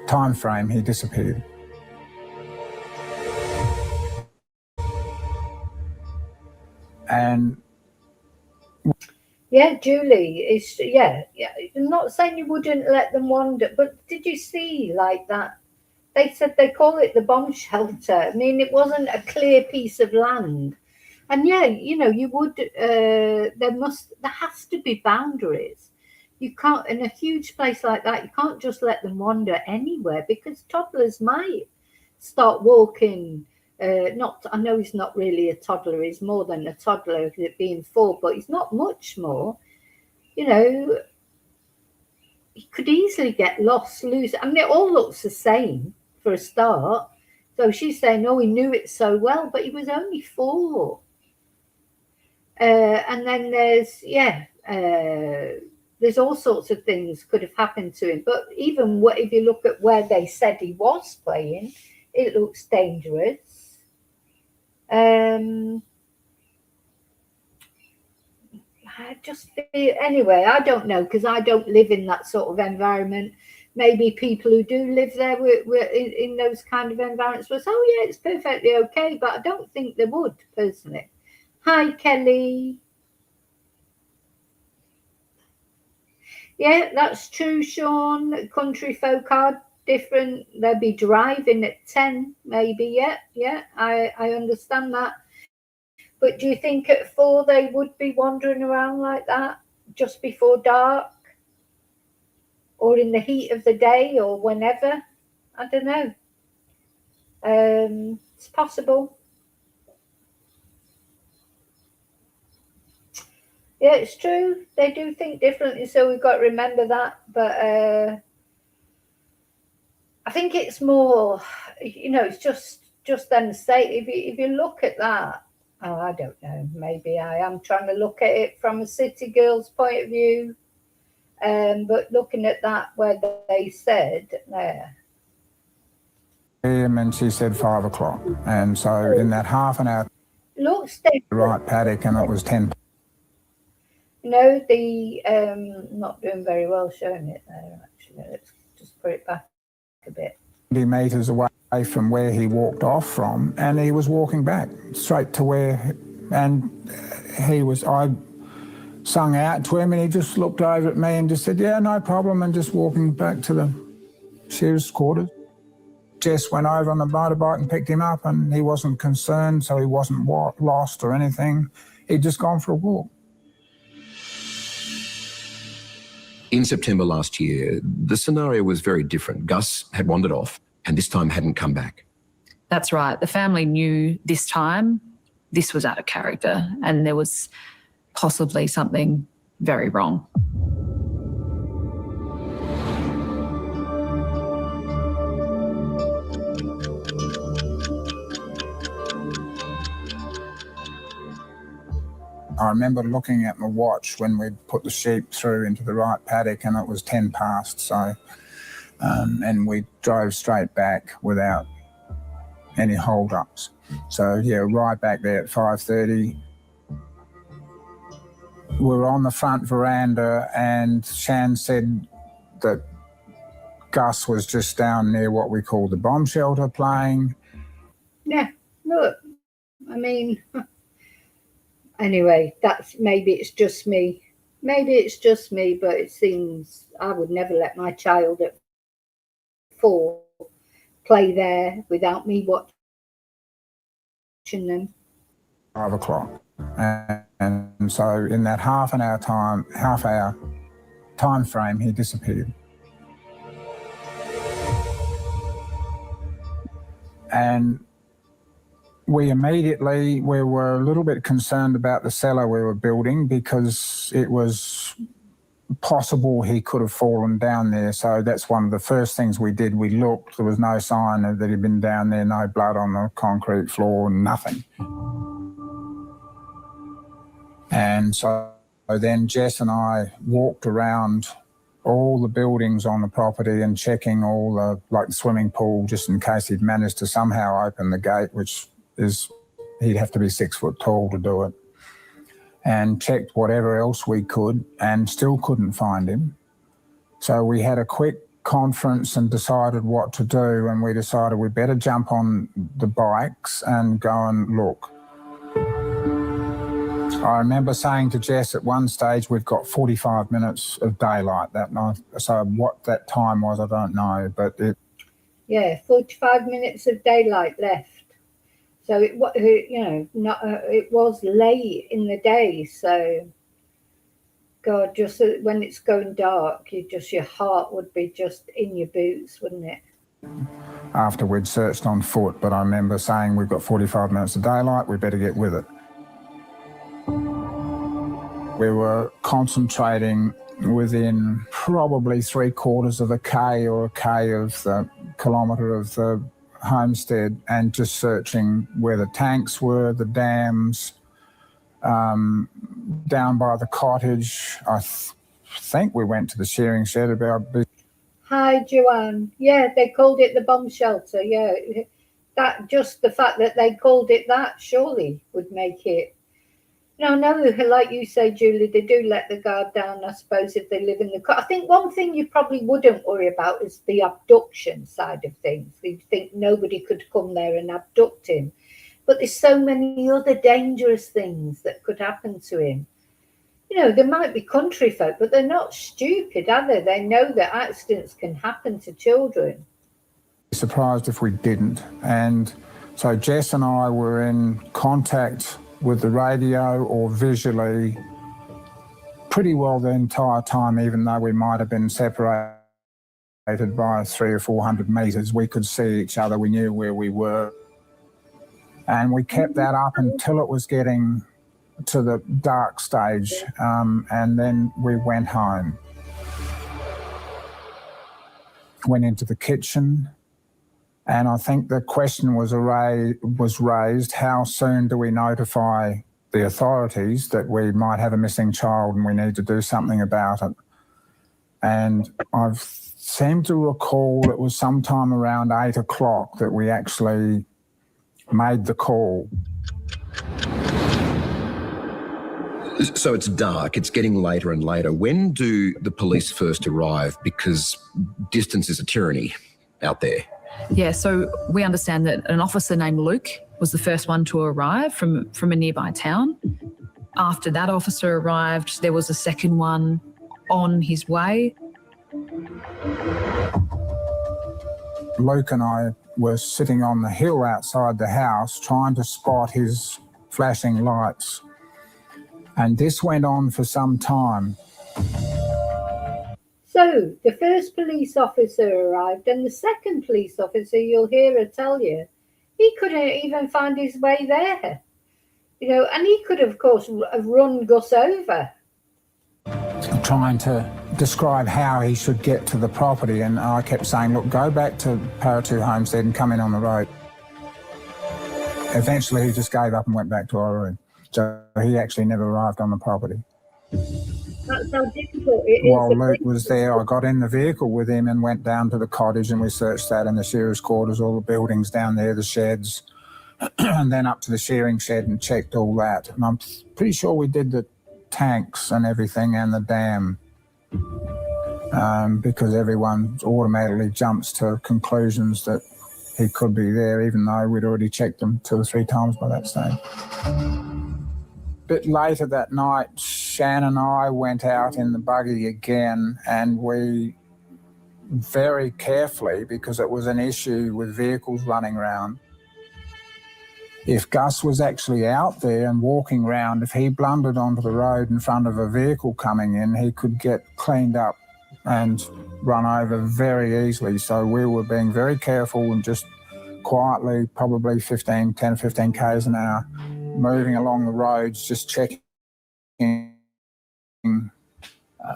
time frame, he disappeared. And yeah, Julie is, yeah. I'm not saying you wouldn't let them wander, but did you see like that? They said they call it the bomb shelter. I mean, it wasn't a clear piece of land. And yeah, you would, there has to be boundaries. You can't, in a huge place like that, you can't just let them wander anywhere, because toddlers might start walking. I know he's not really a toddler, he's more than a toddler, being 4, but he's not much more. He could easily get lost, lose. I mean, it all looks the same for a start. So she's saying, oh, he knew it so well, but he was only 4. And then there's all sorts of things could have happened to him. But even if you look at where they said he was playing, it looks dangerous. I just feel, anyway, I don't know, because I don't live in that sort of environment. Maybe people who do live there were in those kind of environments was, oh yeah, it's perfectly okay, but I don't think they would, personally. Hi, Kelly. Yeah, that's true, Sean. Country folk are different. They'll be driving at 10, maybe. Yeah, I understand that. But do you think at 4 they would be wandering around like that just before dark, or in the heat of the day, or whenever? I don't know. It's possible. Yeah, it's true. They do think differently, so we've got to remember that. But I think it's more, it's just them say, if you look at that, I don't know, maybe I am trying to look at it from a city girl's point of view, but looking at that where they said there. And she said 5 o'clock. And so in that half an hour, looks right paddock, and it was 10. Not doing very well showing it there, actually. Let's just put it back a bit. 20 metres away from where he walked off from, and he was walking back straight to where, and I sung out to him, and he just looked over at me and just said, yeah, no problem, and just walking back to the sheriff's quarters. Jess went over on the motorbike and picked him up, and he wasn't concerned, so he wasn't lost or anything. He'd just gone for a walk. In September last year, the scenario was very different. Gus had wandered off and this time hadn't come back. That's right. The family knew this time this was out of character and there was possibly something very wrong. I remember looking at my watch when we'd put the sheep through into the right paddock, and it was 10 past, so, and we drove straight back without any hold-ups. So, yeah, right back there at 5:30. We were on the front veranda, and Shan said that Gus was just down near what we call the bomb shelter playing. Yeah, look, I mean... Anyway, maybe it's just me. Maybe it's just me, but it seems I would never let my child at 4 play there without me watching them. 5 o'clock. And so in that half hour time frame, he disappeared. And we were a little bit concerned about the cellar we were building because it was possible he could have fallen down there. So that's one of the first things we did. We looked, there was no sign that he'd been down there, no blood on the concrete floor, nothing. And so then Jess and I walked around all the buildings on the property and checking all the, like the swimming pool, just in case he'd managed to somehow open the gate, which he'd have to be 6 foot tall to do it, and checked whatever else we could and still couldn't find him. So we had a quick conference and decided what to do, and we decided we'd better jump on the bikes and go and look. I remember saying to Jess at one stage, we've got 45 minutes of daylight that night. So what that time was, I don't know, but Yeah, 45 minutes of daylight left. So it was late in the day. So, God, just when it's going dark, your heart would be just in your boots, wouldn't it? After we'd searched on foot, but I remember saying we've got 45 minutes of daylight, we better get with it. We were concentrating within probably 3/4 of a K or a K of the kilometre of the homestead, and just searching where the tanks were, the dams, down by the cottage. I think we went to the shearing shed about... Hi, Joanne. Yeah, they called it the bomb shelter. Yeah, that just the fact that they called it that surely would make it. No, like you say, Julie, they do let the guard down, I suppose, if they live in the car. I think one thing you probably wouldn't worry about is the abduction side of things. You'd think nobody could come there and abduct him. But there's so many other dangerous things that could happen to him. You know, there might be country folk, but they're not stupid, are they? They know that accidents can happen to children. Surprised if we didn't. And so Jess and I were in contact with the radio or visually pretty well the entire time, even though we might have been separated by 300 or 400 metres. We could see each other, we knew where we were. And we kept that up until it was getting to the dark stage, and then we went home. Went into the kitchen, and I think the question was raised, how soon do we notify the authorities that we might have a missing child and we need to do something about it? And I seem to recall it was sometime around 8 o'clock that we actually made the call. So it's dark, it's getting later and later. When do the police first arrive? Because distance is a tyranny out there. Yeah, so we understand that an officer named Luke was the first one to arrive from a nearby town. After that officer arrived, there was a second one on his way. Luke and I were sitting on the hill outside the house trying to spot his flashing lights. And this went on for some time. So the first police officer arrived, and the second police officer, you'll hear her tell you, he couldn't even find his way there. You know, and he could, of course, have run Gus over. Trying to describe how he should get to the property, and I kept saying, look, go back to Paratu Homestead and come in on the road. Eventually he just gave up and went back to our room. So he actually never arrived on the property. That's how difficult it is. While Luke was there, I got in the vehicle with him and went down to the cottage, and we searched that and the shearers' quarters, all the buildings down there, the sheds, and then up to the shearing shed and checked all that. And I'm pretty sure we did the tanks and everything and the dam, because everyone automatically jumps to conclusions that he could be there, even though we'd already checked them 2 or 3 times by that stage. A bit later that night, Shan and I went out in the buggy again, and we very carefully, because it was an issue with vehicles running around, if Gus was actually out there and walking around, if he blundered onto the road in front of a vehicle coming in, he could get cleaned up and run over very easily. So we were being very careful and just quietly, probably 10 or 15 k's an hour, moving along the roads, just checking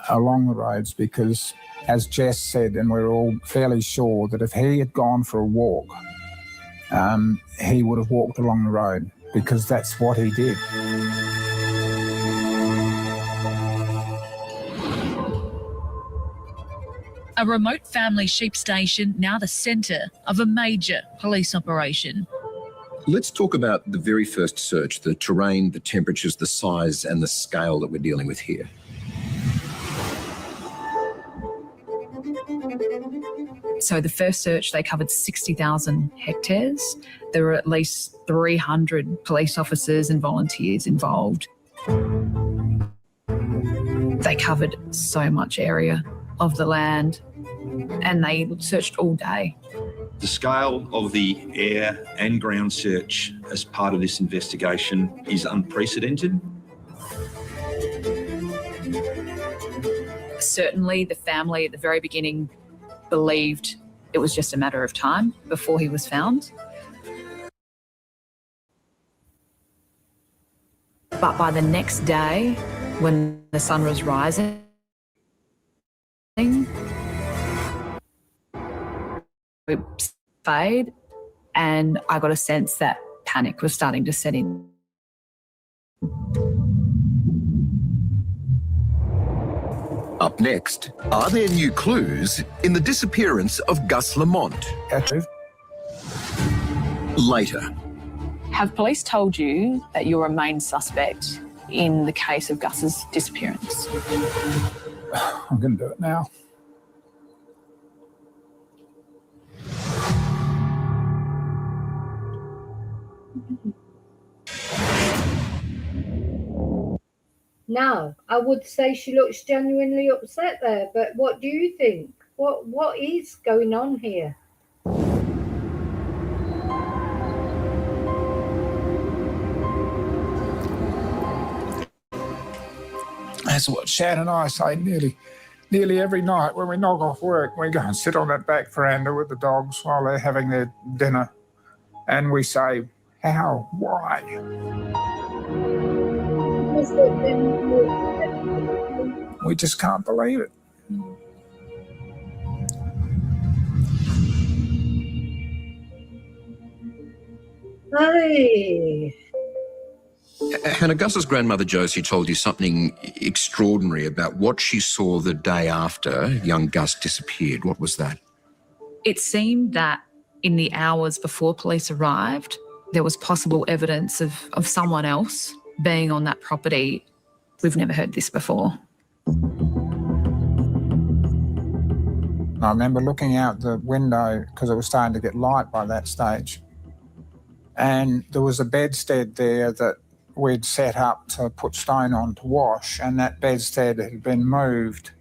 along the roads, because as Jess said, and we're all fairly sure that if he had gone for a walk, he would have walked along the road, because that's what he did. A remote family sheep station, now the centre of a major police operation. Let's talk about the very first search, the terrain, the temperatures, the size and the scale that we're dealing with here. So the first search, they covered 60,000 hectares. There were at least 300 police officers and volunteers involved. They covered so much area of the land, and they searched all day. The scale of the air and ground search as part of this investigation is unprecedented. Certainly the family at the very beginning believed it was just a matter of time before he was found. But by the next day, when the sun was rising, it faded, and I got a sense that panic was starting to set in. Up next, are there new clues in the disappearance of Gus Lamont? Later. Have police told you that you're a main suspect in the case of Gus's disappearance? I'm going to do it now. Now, I would say she looks genuinely upset there, but what do you think? What is going on here? That's what Shan and I say nearly every night when we knock off work. We go and sit on that back veranda with the dogs while they're having their dinner, and we say, how? Why? We just can't believe it. Hey. Hannah, Gus's grandmother Josie told you something extraordinary about what she saw the day after young Gus disappeared. What was that? It seemed that in the hours before police arrived, there was possible evidence of someone else being on that property. We've never heard this before. I remember looking out the window because it was starting to get light by that stage. And there was a bedstead there that we'd set up to put stone on to wash, and that bedstead had been moved,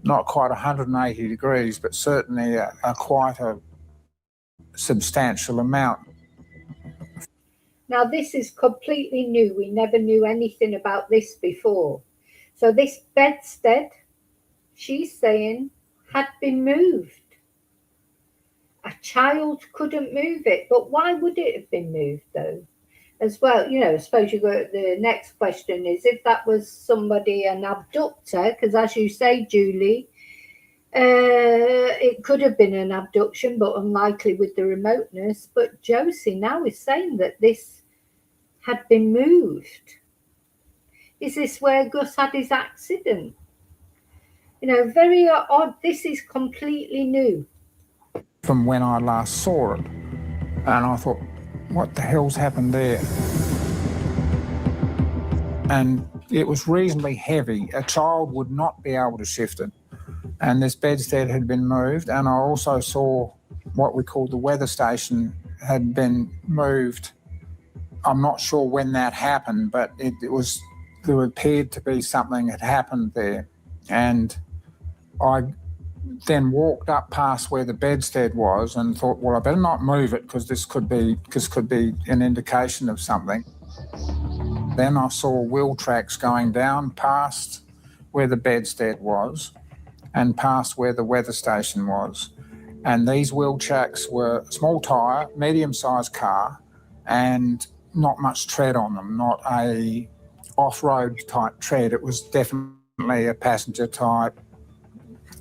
not quite 180 degrees, but certainly quite a substantial amount. Now, this is completely new. We never knew anything about this before. So this bedstead, she's saying, had been moved. A child couldn't move it, but why would it have been moved, though? As well, you know, I suppose you go. The next question is if that was somebody, an abductor, because as you say, Julie, it could have been an abduction, but unlikely with the remoteness. But Josie now is saying that this had been moved. Is this where Gus had his accident? You know, very odd. This is completely new. From when I last saw it. And I thought, what the hell's happened there? And it was reasonably heavy. A child would not be able to shift it. And this bedstead had been moved. And I also saw what we call the weather station had been moved. I'm not sure when that happened, but there appeared to be something had happened there. And I then walked up past where the bedstead was and thought, well, I better not move it because this could be an indication of something. Then I saw wheel tracks going down past where the bedstead was and past where the weather station was. And these wheel tracks were a small tyre, medium-sized car, and not much tread on them, not a off-road type tread. It was definitely a passenger type.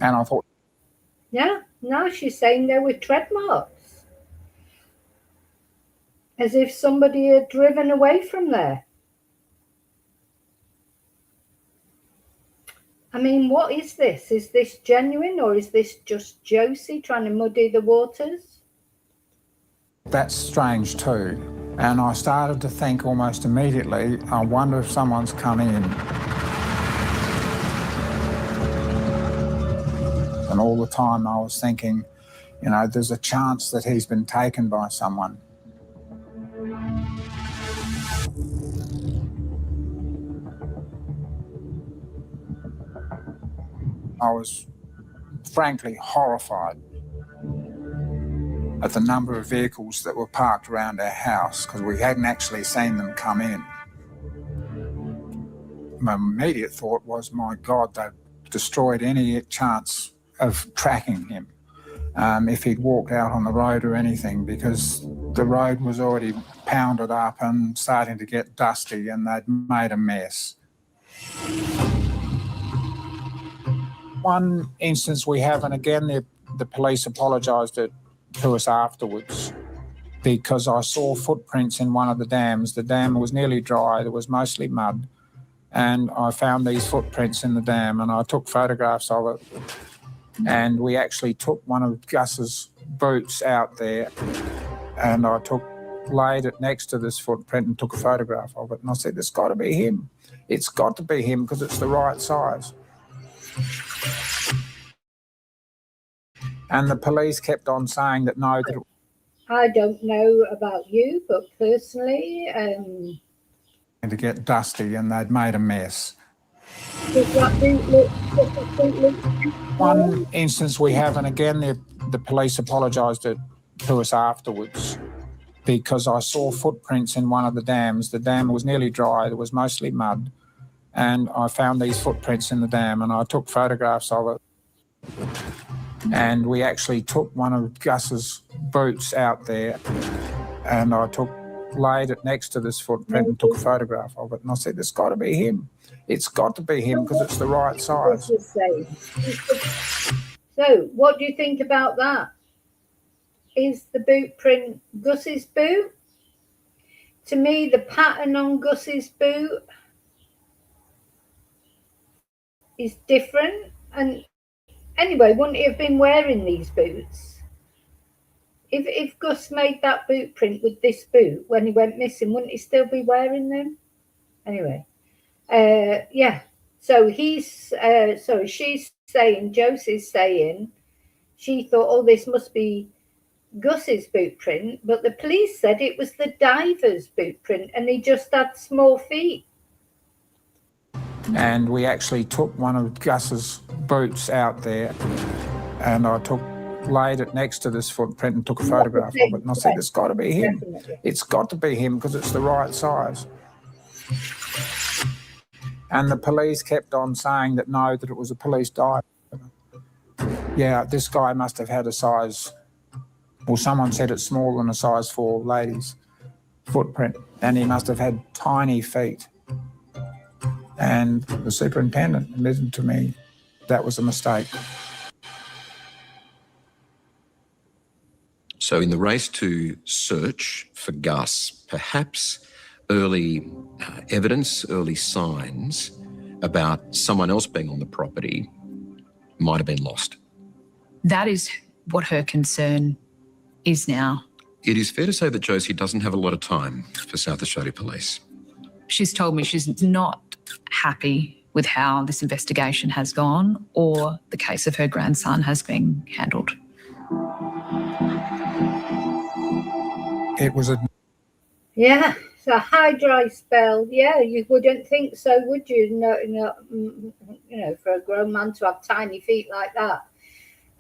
And I thought... Yeah, now she's saying there were tread marks. As if somebody had driven away from there. I mean, what is this? Is this genuine or is this just Josie trying to muddy the waters? That's strange too. And I started to think almost immediately, I wonder if someone's come in. And all the time I was thinking, you know, there's a chance that he's been taken by someone. I was frankly horrified at the number of vehicles that were parked around our house because we hadn't actually seen them come in. My immediate thought was, my God, they've destroyed any chance of tracking him if he'd walked out on the road or anything, because the road was already pounded up and starting to get dusty and they'd made a mess. One instance we have, and again the police apologised to us afterwards, because I saw footprints in one of the dams. The dam was nearly dry, there was mostly mud, and I found these footprints in the dam and I took photographs of it. And we actually took one of Gus's boots out there and I laid it next to this footprint and took a photograph of it. And I said, it's got to be him. It's got to be him because it's the right size. And the police kept on saying that no. I don't know about you, but personally... to get dusty and they'd made a mess. Does that look One instance we have, and again the police apologised to us afterwards, because I saw footprints in one of the dams. The dam was nearly dry, there was mostly mud, and I found these footprints in the dam and I took photographs of it. And we actually took one of Gus's boots out there and I laid it next to this footprint and took a photograph of it. And I said, it's got to be him. It's got to be him because it's the right size. So, what do you think about that? Is the boot print Gus's boot? To me, the pattern on Gus's boot is different. And anyway, wouldn't he have been wearing these boots? If Gus made that boot print with this boot when he went missing, wouldn't he still be wearing them? Anyway, yeah. So she's saying, Josie's saying she thought, oh, this must be Gus's boot print, but the police said it was the diver's boot print and he just had small feet. And we actually took one of Gus's boots out there, and I laid it next to this footprint and took a photograph of it, and I said, it's got to be him. Definitely. It's got to be him because it's the right size. And the police kept on saying that no, that it was a police diver. Yeah, this guy must have had a size, well, someone said it's smaller than a size 4 lady's footprint, and he must have had tiny feet. And the superintendent admitted to me that was a mistake. So in the race to search for Gus, perhaps early evidence, early signs about someone else being on the property might have been lost. That is what her concern is now. It is fair to say that Josie doesn't have a lot of time for South Australia Police. She's told me she's not happy with how this investigation has gone or the case of her grandson has been handled. It was Yeah, it's a high dry spell. Yeah, you wouldn't think so, would you? No, you know, for a grown man to have tiny feet like that.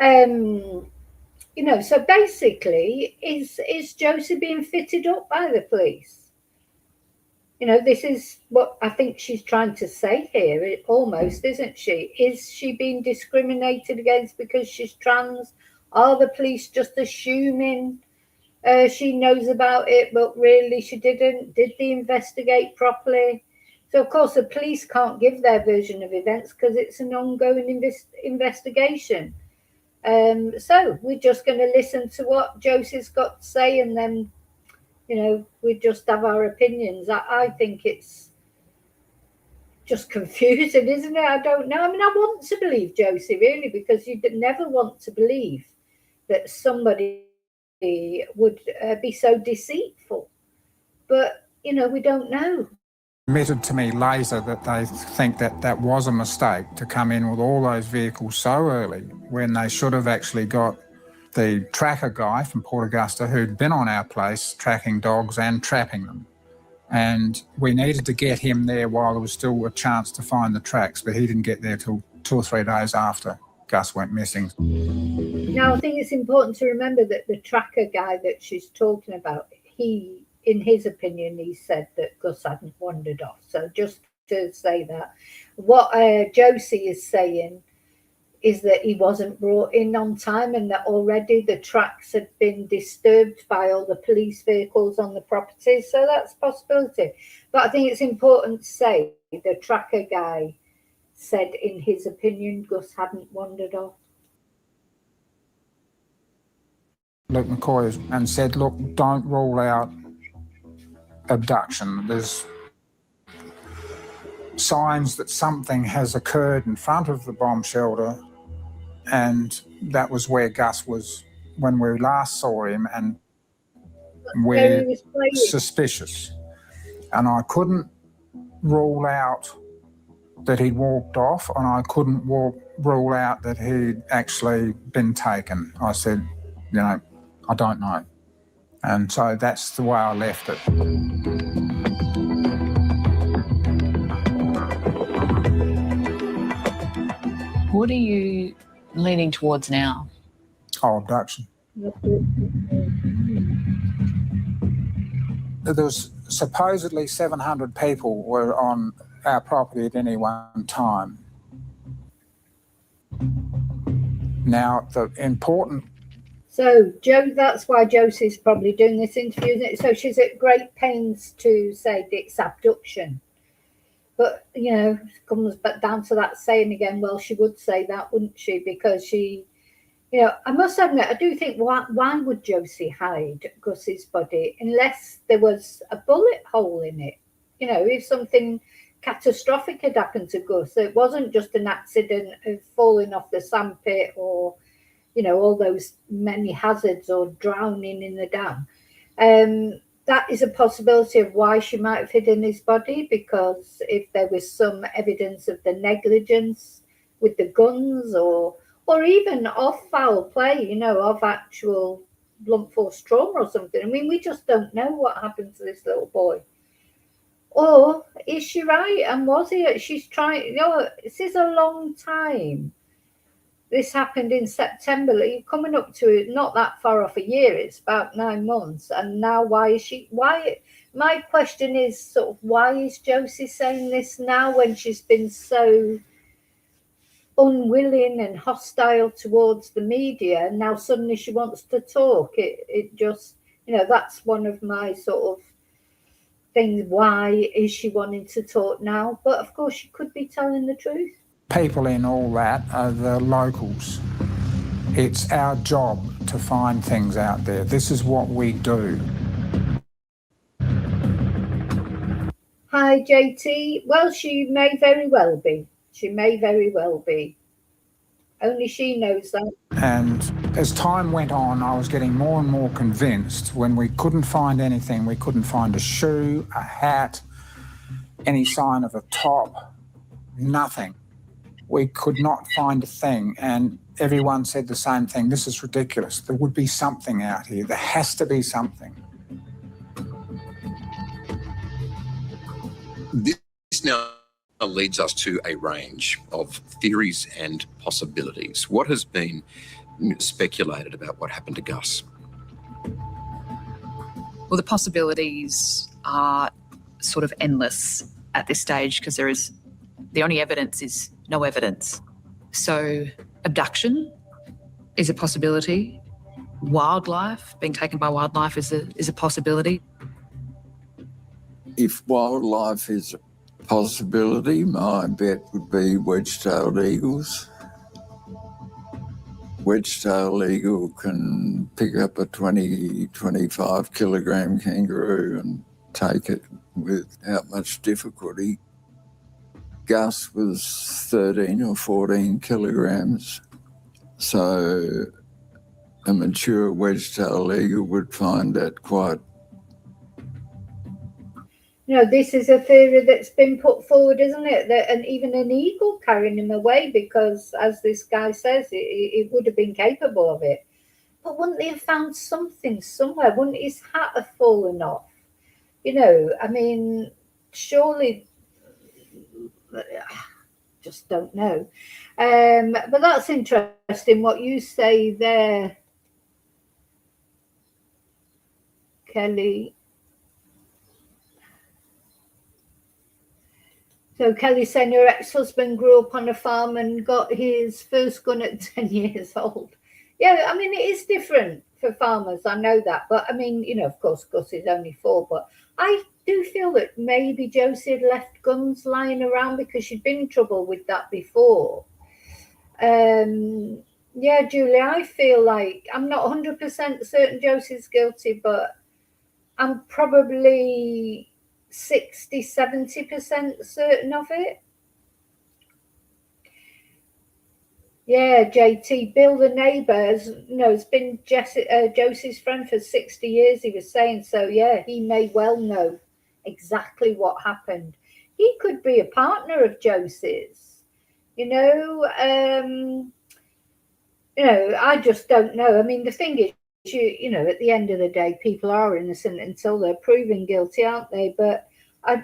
You know, so basically, is Josie being fitted up by the police? You know, this is what I think she's trying to say here, almost, isn't she? Is she being discriminated against because she's trans? Are the police just assuming she knows about it, but really she didn't? Did they investigate properly? So, of course, the police can't give their version of events because it's an ongoing investigation. So we're just going to listen to what Josie's got to say, and then, you know, we just have our opinions. I think it's just confusing, isn't it? I don't know. I mean, I want to believe Josie, really, because you'd never want to believe that somebody would be so deceitful. But, you know, we don't know. admitted to me later that they think that that was a mistake to come in with all those vehicles so early when they should have actually got the tracker guy from Port Augusta who'd been on our place tracking dogs and trapping them. And we needed to get him there while there was still a chance to find the tracks, but he didn't get there till 2 or 3 days after Gus went missing. Now, I think it's important to remember that the tracker guy that she's talking about, he, in his opinion, he said that Gus hadn't wandered off. So just to say that, what Josie is saying is that he wasn't brought in on time and that already the tracks had been disturbed by all the police vehicles on the property. So that's a possibility. But I think it's important to say the tracker guy said in his opinion Gus hadn't wandered off. Luke McCoy and said, look, don't rule out abduction. There's signs that something has occurred in front of the bomb shelter, and that was where Gus was when we last saw him, and we're suspicious. And I couldn't rule out that he'd walked off, and I couldn't rule out that he'd actually been taken. I said, you know, I don't know. And so that's the way I left it. What are you leaning towards now? Oh, abduction. There was supposedly 700 people were on our property at any one time. Now, the important... So, Joe, that's why Josie's probably doing this interview, isn't it? So she's at great pains to say it's abduction. But, you know, it comes back down to that saying again, well, she would say that, wouldn't she? Because she, you know, I must admit, I do think, why would Josie hide Gus's body unless there was a bullet hole in it? You know, if something catastrophic had happened to Gus, so it wasn't just an accident of falling off the sandpit or, you know, all those many hazards or drowning in the dam. That is a possibility of why she might have hidden his body, because if there was some evidence of the negligence with the guns or or even of foul play, you know, of actual blunt force trauma or something. I mean, we just don't know what happened to this little boy. Or is she right? And was he? She's trying, you know, this is a long time. This happened in September. You're coming up to it, not that far off a year. It's about 9 months. And now why is she, why, my question is sort of, why is Josie saying this now when she's been so unwilling and hostile towards the media, and now suddenly she wants to talk? It just, you know, that's one of my sort of things. Why is she wanting to talk now? But of course she could be telling the truth. People in all that are the locals. It's our job to find things out there. This is what we do. Hi, JT. Well, she may very well be. She may very well be. Only she knows that. And as time went on, I was getting more and more convinced when we couldn't find anything. We couldn't find a shoe, a hat, any sign of a top, nothing. We could not find a thing, and everyone said the same thing. This is ridiculous. There would be something out here. There has to be something. This now leads us to a range of theories and possibilities. What has been speculated about what happened to Gus? Well, the possibilities are sort of endless at this stage because the only evidence is no evidence. So abduction is a possibility. Wildlife, being taken by wildlife is a possibility. If wildlife is a possibility, my bet would be wedge-tailed eagles. Wedge-tailed eagle can pick up a 20, 25 kilogram kangaroo and take it without much difficulty. Gus was 13 or 14 kilograms, so a mature wedge-tailed eagle would find that quite... You know, this is a theory that's been put forward, isn't it? That, and even an eagle carrying him away, because as this guy says, it would have been capable of it. But wouldn't they have found something somewhere? Wouldn't his hat have fallen off? You know, I mean, surely... just don't know. But that's interesting what you say there, Kelly. So Kelly's saying her ex-husband grew up on a farm and got his first gun at 10 years old. Yeah, I mean, it is different for farmers. I know that. But I mean, you know, of course, Gus is only 4. But I do feel that maybe Josie had left guns lying around because she'd been in trouble with that before. Yeah, Julie, I feel like I'm not 100% certain Josie's guilty, but I'm probably 60-70% certain of it. Yeah, JT, Bill the neighbour has been Josie's friend for 60 years, he was saying. So yeah, he may well know exactly what happened. He could be a partner of Josie's, you know. I just don't know. I mean, the thing is, you know, at the end of the day, people are innocent until they're proven guilty, aren't they? But I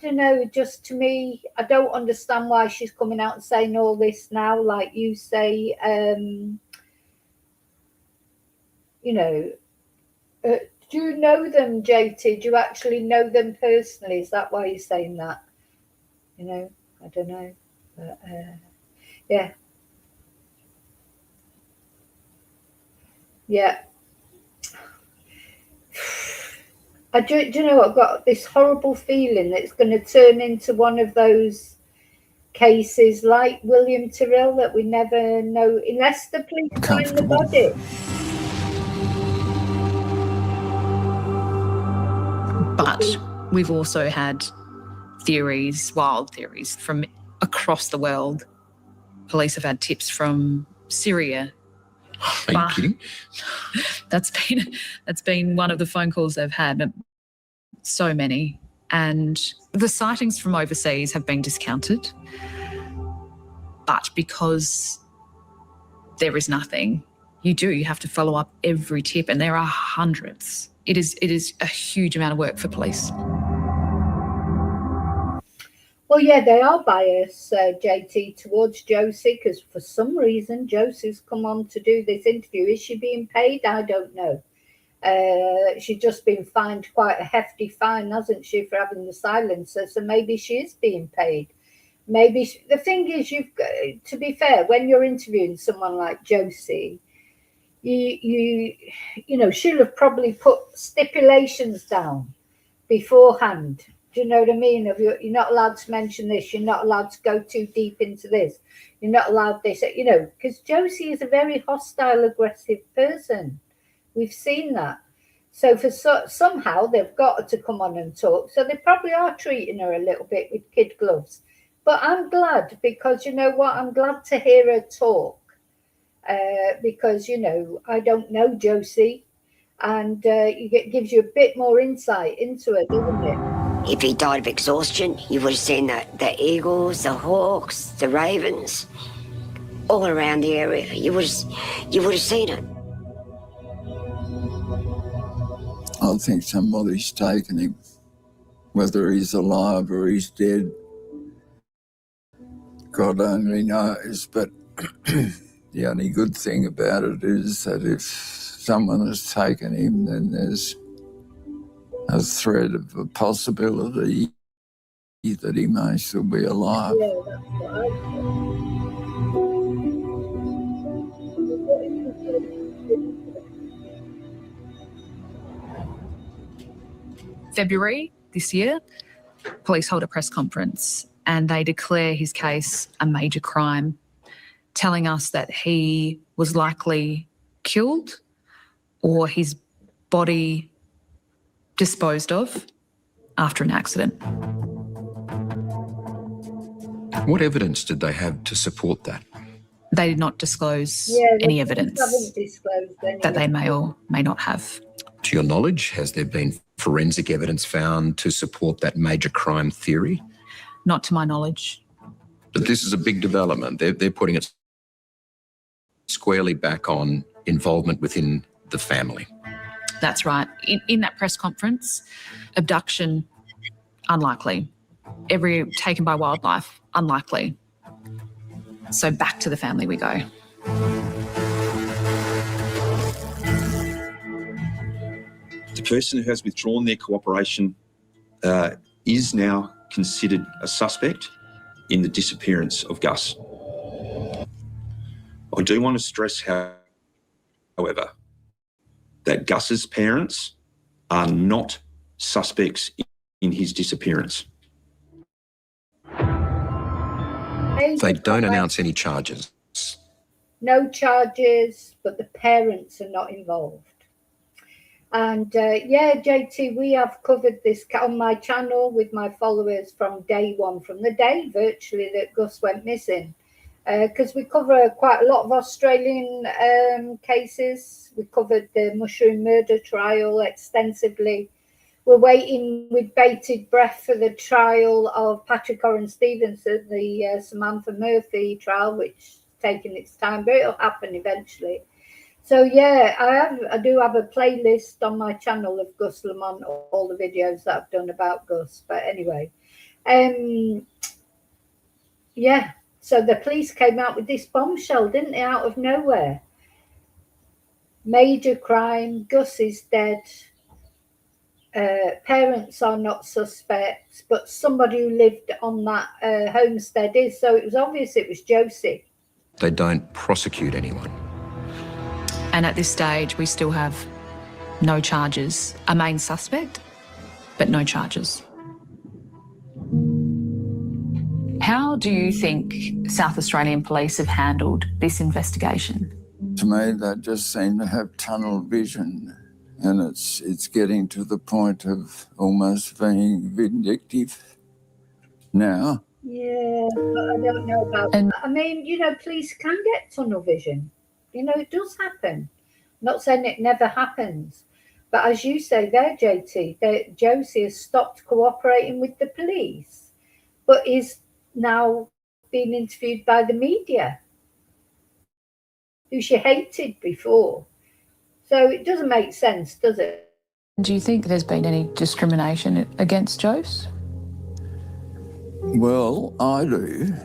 don't know, just to me, I don't understand why she's coming out and saying all this now, like you say. Do you know them, JT? Do you actually know them personally? Is that why you're saying that? You know, I don't know. But, yeah. Yeah. Do you know, I've got this horrible feeling that it's going to turn into one of those cases like William Tyrrell that we never know unless the police find the body. But we've also had theories, wild theories from across the world. Police have had tips from Syria. Are you kidding? That's been one of the phone calls they've had. So many. And the sightings from overseas have been discounted. But because there is nothing, you have to follow up every tip, and there are hundreds. It is a huge amount of work for police. Well, yeah, they are biased, JT, towards Josie, because for some reason Josie's come on to do this interview. Is she being paid? I don't know. She's just been fined quite a hefty fine, hasn't she, for having the silencer? So maybe she is being paid. Maybe the thing is, you've got, to be fair, when you're interviewing someone like Josie, you know, she'll have probably put stipulations down beforehand. Do you know what I mean? Of you're not allowed to mention this. You're not allowed to go too deep into this. You're not allowed this. You know, because Josie is a very hostile, aggressive person. We've seen that. So for somehow they've got to come on and talk. So they probably are treating her a little bit with kid gloves. But I'm glad, because you know what? I'm glad to hear her talk. Because, you know, I don't know Josie, and it gives you a bit more insight into it, doesn't it? If he died of exhaustion, you would have seen the eagles, the hawks, the ravens, all around the area. You would have seen it. I think somebody's taken him, whether he's alive or he's dead. God only knows, but the only good thing about it is that if someone has taken him, then there's a thread of a possibility that he may still be alive. Yeah, that's what I February this year, police hold a press conference and they declare his case a major crime, telling us that he was likely killed or his body disposed of after an accident. What evidence did they have to support that? They did not disclose any evidence that they may or may not have. To your knowledge, has there been forensic evidence found to support that major crime theory? Not to my knowledge. But this is a big development. They're putting it squarely back on involvement within the family. That's right. In that press conference, abduction, unlikely. Taken by wildlife, unlikely. So back to the family we go. The person who has withdrawn their cooperation is now considered a suspect in the disappearance of Gus. I do want to stress, however, that Gus's parents are not suspects in his disappearance. They don't announce any charges. No charges, but the parents are not involved. And yeah, JT, we have covered this on my channel with my followers from day one, from the day virtually that Gus went missing. Because we cover quite a lot of Australian cases. We covered the mushroom murder trial extensively. We're waiting with bated breath for the trial of Patrick Oren Stevenson, the Samantha Murphy trial, which is taking its time, but it'll happen eventually. So yeah, I do have a playlist on my channel of Gus Lamont, all the videos that I've done about Gus. But anyway, yeah. So the police came out with this bombshell, didn't they, out of nowhere? Major crime, Gus is dead. Parents are not suspects, but somebody who lived on that homestead is. So it was obvious it was Josie. They don't prosecute anyone. And at this stage, we still have no charges. A main suspect, but no charges. How do you think South Australian police have handled this investigation? To me, they just seem to have tunnel vision, and it's getting to the point of almost being vindictive now. Yeah, but I don't know about that. I mean, you know, police can get tunnel vision. You know, it does happen. I'm not saying it never happens. But as you say there, JT, that Josie has stopped cooperating with the police, but is now being interviewed by the media. who she hated before. So it doesn't make sense, does it? Do you think there's been any discrimination against Jose? Well, I do.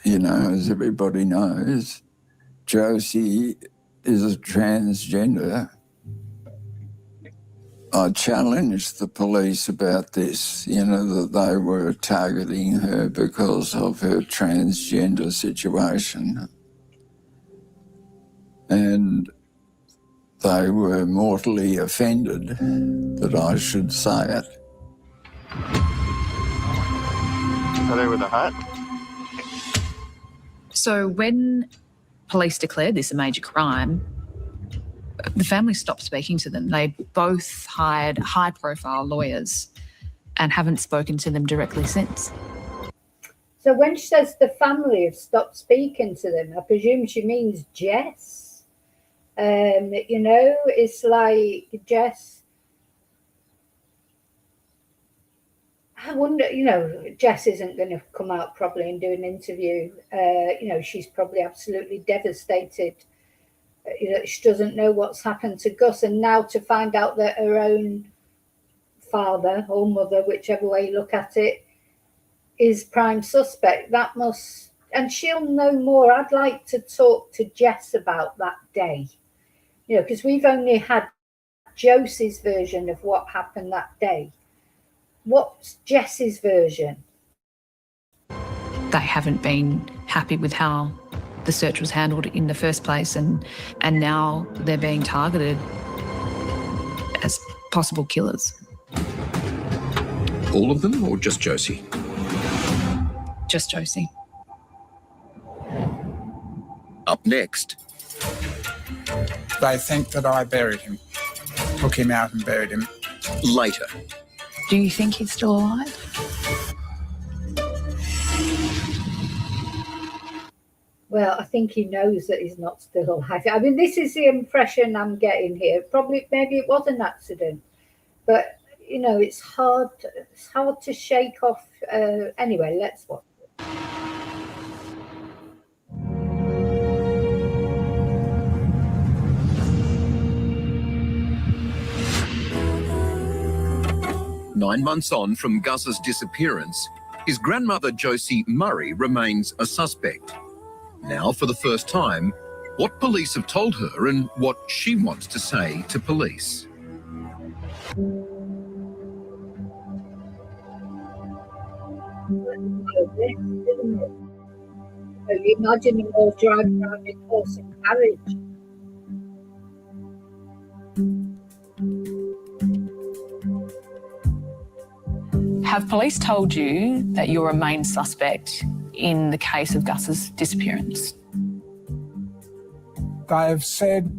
You know, as everybody knows, Josie is a transgender. I challenged the police about this, you know, that they were targeting her because of her transgender situation. And they were mortally offended that I should say it. Are they with a hat? So when police declared this a major crime, the family stopped speaking to them. They both hired high-profile lawyers and haven't spoken to them directly since. So when she says the family have stopped speaking to them, I presume she means Jess. You know, it's like Jess. I wonder, you know, Jess isn't going to come out probably and do an interview. You know, she's probably absolutely devastated. You know, she doesn't know what's happened to Gus, and now to find out that her own father or mother, whichever way you look at it, is prime suspect. That must, and she'll know more. I'd like to talk to Jess about that day, you know, because we've only had Josie's version of what happened that day. What's Jess's version? They haven't been happy with how the search was handled in the first place, and now they're being targeted as possible killers. All of them or just Josie? Just Josie. Up next. They think that I buried him, took him out and buried him. Later. Do you think he's still alive? Well, I think he knows that he's not still alive. I mean, this is the impression I'm getting here. Probably, maybe it was an accident, but you know, it's hard to shake off. Anyway, let's watch it. Nine months on from Gus's disappearance, his grandmother Josie Murray remains a suspect. Now, for the first time, what police have told her and what she wants to say to police. So you imagine them all driving around in horse and carriage. Have police told you that you're a main suspect in the case of Gus's disappearance? They've said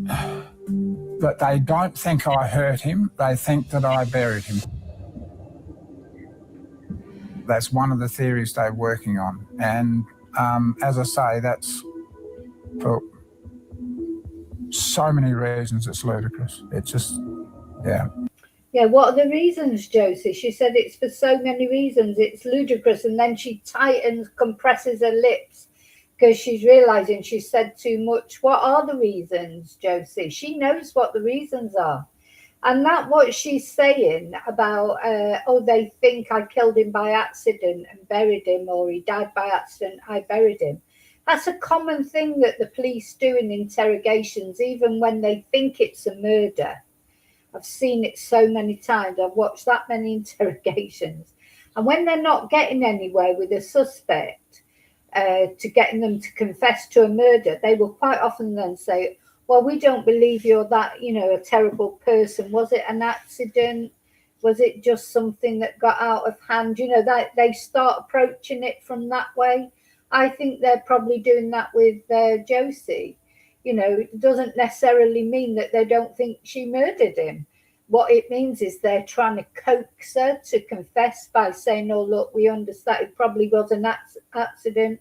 that they don't think I hurt him, they think that I buried him. That's one of the theories they're working on. And as I say, that's for so many reasons it's ludicrous. It's just, yeah. Yeah, what are the reasons, Josie? She said it's for so many reasons. It's ludicrous. And then she tightens, compresses her lips because she's realising she said too much. What are the reasons, Josie? She knows what the reasons are. And that what she's saying about, oh, they think I killed him by accident and buried him, or he died by accident, I buried him. That's a common thing that the police do in interrogations, even when they think it's a murder. I've seen it so many times. I've watched that many interrogations. And when they're not getting anywhere with a suspect, to getting them to confess to a murder, they will quite often then say, well, we don't believe you're that, you know, a terrible person. Was it an accident? Was it just something that got out of hand? You know, that they start approaching it from that way. I think they're probably doing that with Josie. You know, it doesn't necessarily mean that they don't think she murdered him. What it means is they're trying to coax her to confess by saying, oh, look, we understand it probably was an accident.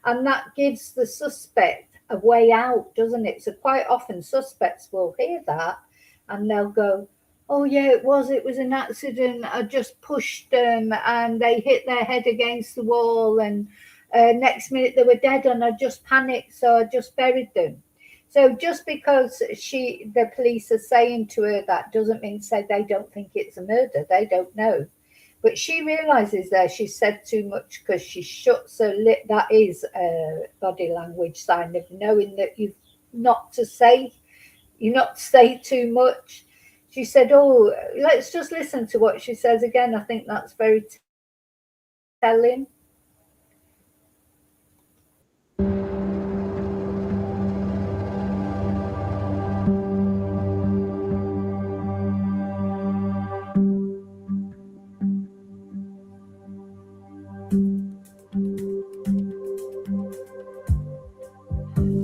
And that gives the suspect a way out, doesn't it? So quite often suspects will hear that and they'll go, oh, yeah, it was an accident. I just pushed them and they hit their head against the wall and Next minute they were dead, and I just panicked, so I just buried them. So just because the police are saying to her that doesn't mean say they don't think it's a murder. They don't know. But she realises there she's said too much because she shuts her lip. That is a body language sign of knowing that you're not to say too much. She said, oh, let's just listen to what she says again. I think that's very telling.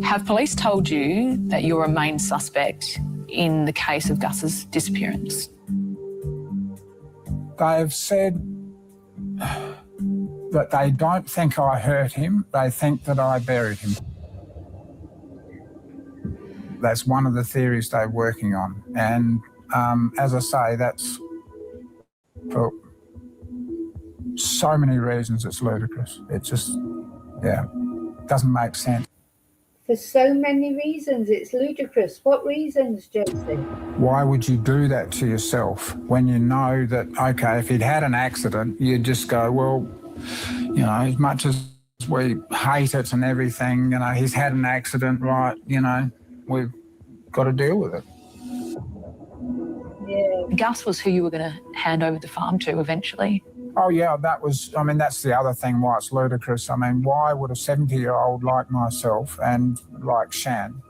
Have police told you that you're a main suspect in the case of Gus's disappearance? They've said that they don't think I hurt him, they think that I buried him. That's one of the theories they're working on. And as I say, that's for so many reasons it's ludicrous. It just, doesn't make sense. For so many reasons, it's ludicrous. What reasons, Josie? Why would you do that to yourself when you know that, okay, if he'd had an accident, you'd just go, well, you know, as much as we hate it and everything, you know, he's had an accident, right, you know, we've got to deal with it. Yeah. Gus was who you were going to hand over the farm to eventually. Oh, yeah, that's the other thing why it's ludicrous. I mean, why would a 70-year-old like myself and like Shan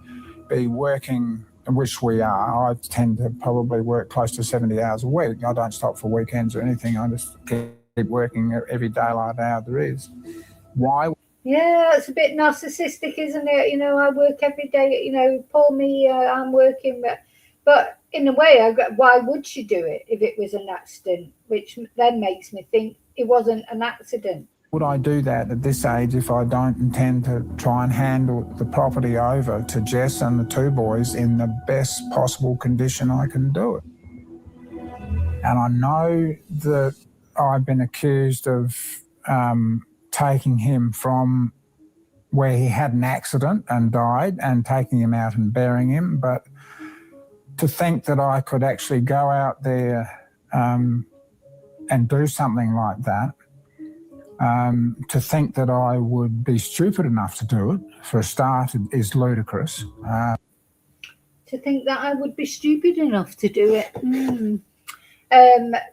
be working, which we are? I tend to probably work close to 70 hours a week. I don't stop for weekends or anything. I just keep working every daylight hour there is. Why? Yeah, it's a bit narcissistic, isn't it? You know, I work every day, you know, poor me, I'm working, but in a way, why would she do it if it was an accident? Which then makes me think it wasn't an accident. Would I do that at this age if I don't intend to try and handle the property over to Jess and the two boys in the best possible condition I can do it? And I know that I've been accused of taking him from where he had an accident and died and taking him out and burying him, but to think that I could actually go out there and do something like that, to think that I would be stupid enough to do it, for a start, is ludicrous. To think that I would be stupid enough to do it.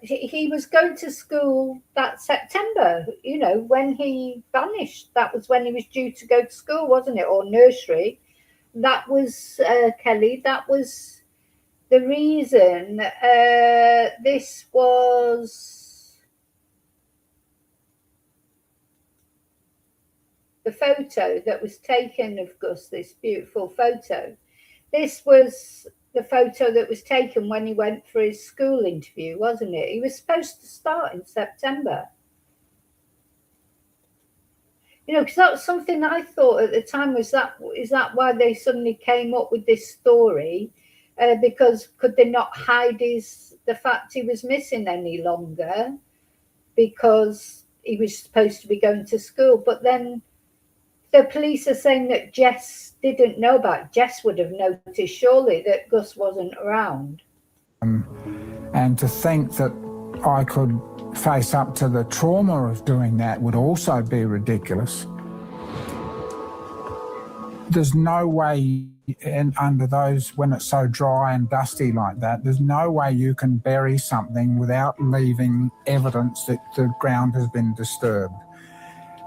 He was going to school that September, you know, when he vanished. That was when he was due to go to school, wasn't it? Or nursery. That was, Kelly, that was the reason. This was the photo that was taken of Gus, this beautiful photo. This was the photo that was taken when he went for his school interview, wasn't it? He was supposed to start in September. You know, because that was something I thought at the time, is that why they suddenly came up with this story? Because could they not hide the fact he was missing any longer because he was supposed to be going to school? But then the police are saying that Jess didn't know about it. Jess would have noticed surely that Gus wasn't around. And to think that I could face up to the trauma of doing that would also be ridiculous. There's no way, and under those, when it's so dry and dusty like that, there's no way you can bury something without leaving evidence that the ground has been disturbed.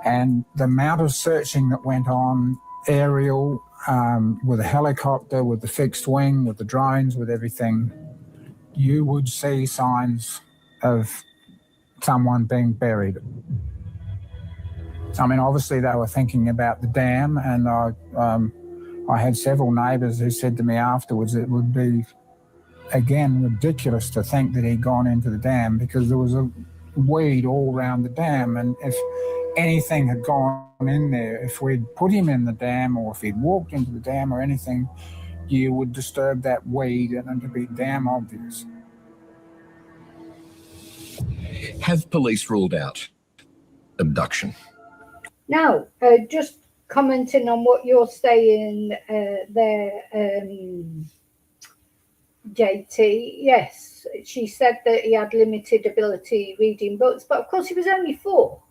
And the amount of searching that went on, aerial, with a helicopter, with the fixed wing, with the drones, with everything, you would see signs of someone being buried. I mean, obviously they were thinking about the dam, and I had several neighbours who said to me afterwards it would be, again, ridiculous to think that he'd gone into the dam because there was a weed all around the dam, and if anything had gone in there, if we'd put him in the dam or if he'd walked into the dam or anything, you would disturb that weed and it'd be damn obvious. Have police ruled out abduction? Now, just commenting on what you're saying there, JT, yes, she said that he had limited ability reading books, but of course he was only 4.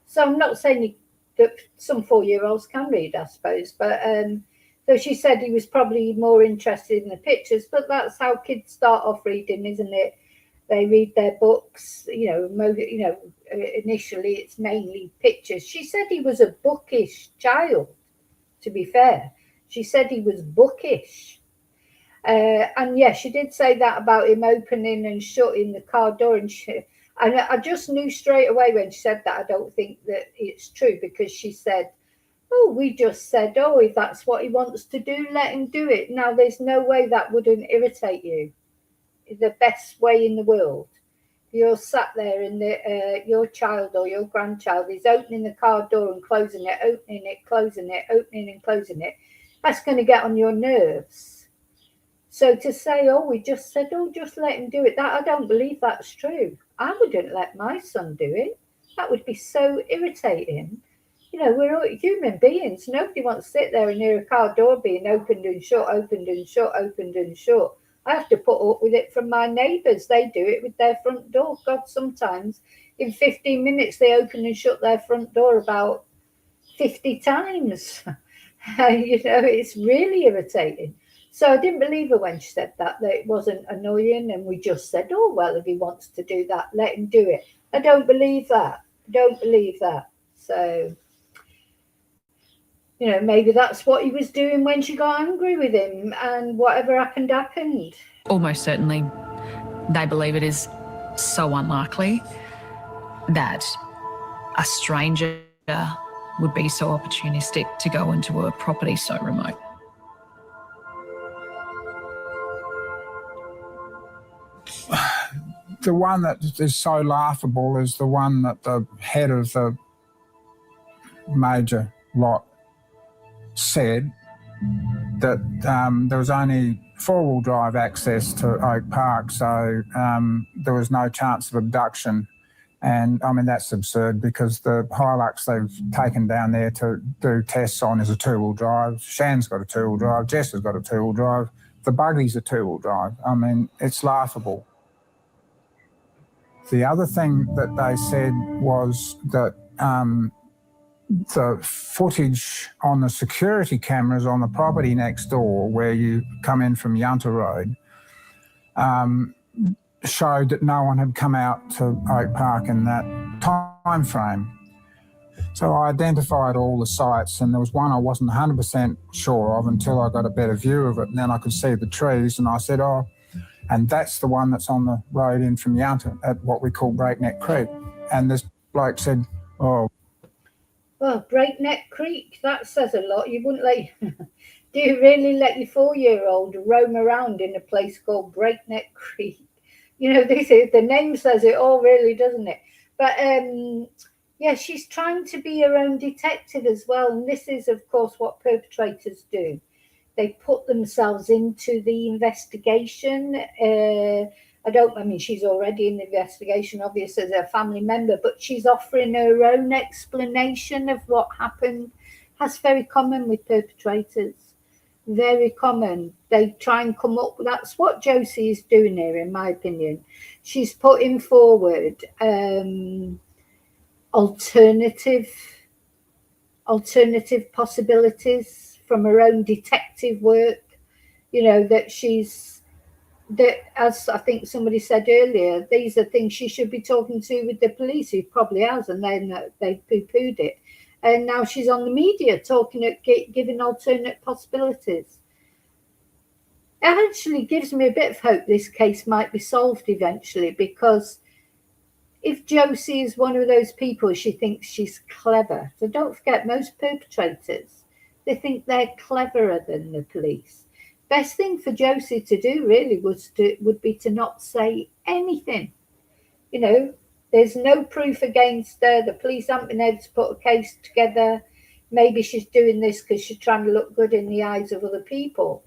So I'm not saying that some 4-year-olds can read, I suppose, but so she said he was probably more interested in the pictures, but that's how kids start off reading, isn't it? They read their books, initially it's mainly pictures. She said he was a bookish child, to be fair. She said he was bookish. And yeah, she did say that about him opening and shutting the car door. And I just knew straight away when she said that, I don't think that it's true, because she said, oh, we just said, oh, if that's what he wants to do, let him do it. Now, there's no way that wouldn't irritate you. The best way in the world. You're sat there and your child or your grandchild is opening the car door and closing it, opening it, closing it, opening and closing it. That's going to get on your nerves. So to say, oh, we just said, oh, just let him do it, that I don't believe that's true. I wouldn't let my son do it. That would be so irritating. We're all human beings. Nobody wants to sit there and hear a car door being opened and shut, opened and shut, opened and shut. I have to put up with it from my neighbours. They do it with their front door. God, sometimes in 15 minutes they open and shut their front door about 50 times. It's really irritating. So I didn't believe her when she said that it wasn't annoying and we just said, oh, well, if he wants to do that, let him do it. I don't believe that. So, maybe that's what he was doing when she got angry with him, and whatever happened. Almost certainly, they believe it is so unlikely that a stranger would be so opportunistic to go into a property so remote. The one that is so laughable is the one that the head of the major lot said that there was only 4-wheel drive access to Oak Park, so there was no chance of abduction. And I mean, that's absurd, because the Hilux they've taken down there to do tests on is a 2-wheel drive. Shan's got a 2-wheel drive. Jess has got a 2-wheel drive. The buggy's a 2-wheel drive. I mean, it's laughable. The other thing that they said was that the footage on the security cameras on the property next door, where you come in from Yunta Road, showed that no one had come out to Oak Park in that time frame. So I identified all the sites, and there was one I wasn't 100% sure of until I got a better view of it, and then I could see the trees, and I said, oh, and that's the one that's on the road in from Yunta at what we call Breakneck Creek. And this bloke said, oh. Well, Breakneck Creek, that says a lot. You wouldn't do you really let your 4-year-old roam around in a place called Breakneck Creek? The name says it all, really, doesn't it? But yeah, she's trying to be her own detective as well. And this is, of course, what perpetrators do. They put themselves into the investigation. She's already in the investigation, obviously, as a family member, but she's offering her own explanation of what happened. That's very common with perpetrators. Very common. They try and come up with, that's what Josie is doing here, in my opinion. She's putting forward alternative possibilities from her own detective work, that, as I think somebody said earlier, these are things she should be talking to with the police, who probably has, and then they poo-pooed it. And now she's on the media giving alternate possibilities. It actually gives me a bit of hope this case might be solved eventually, because if Josie is one of those people, she thinks she's clever. So don't forget, most perpetrators, they think they're cleverer than the police. Best thing for Josie to do really would be to not say anything. There's no proof against her. The police haven't been able to put a case together. Maybe she's doing this because she's trying to look good in the eyes of other people.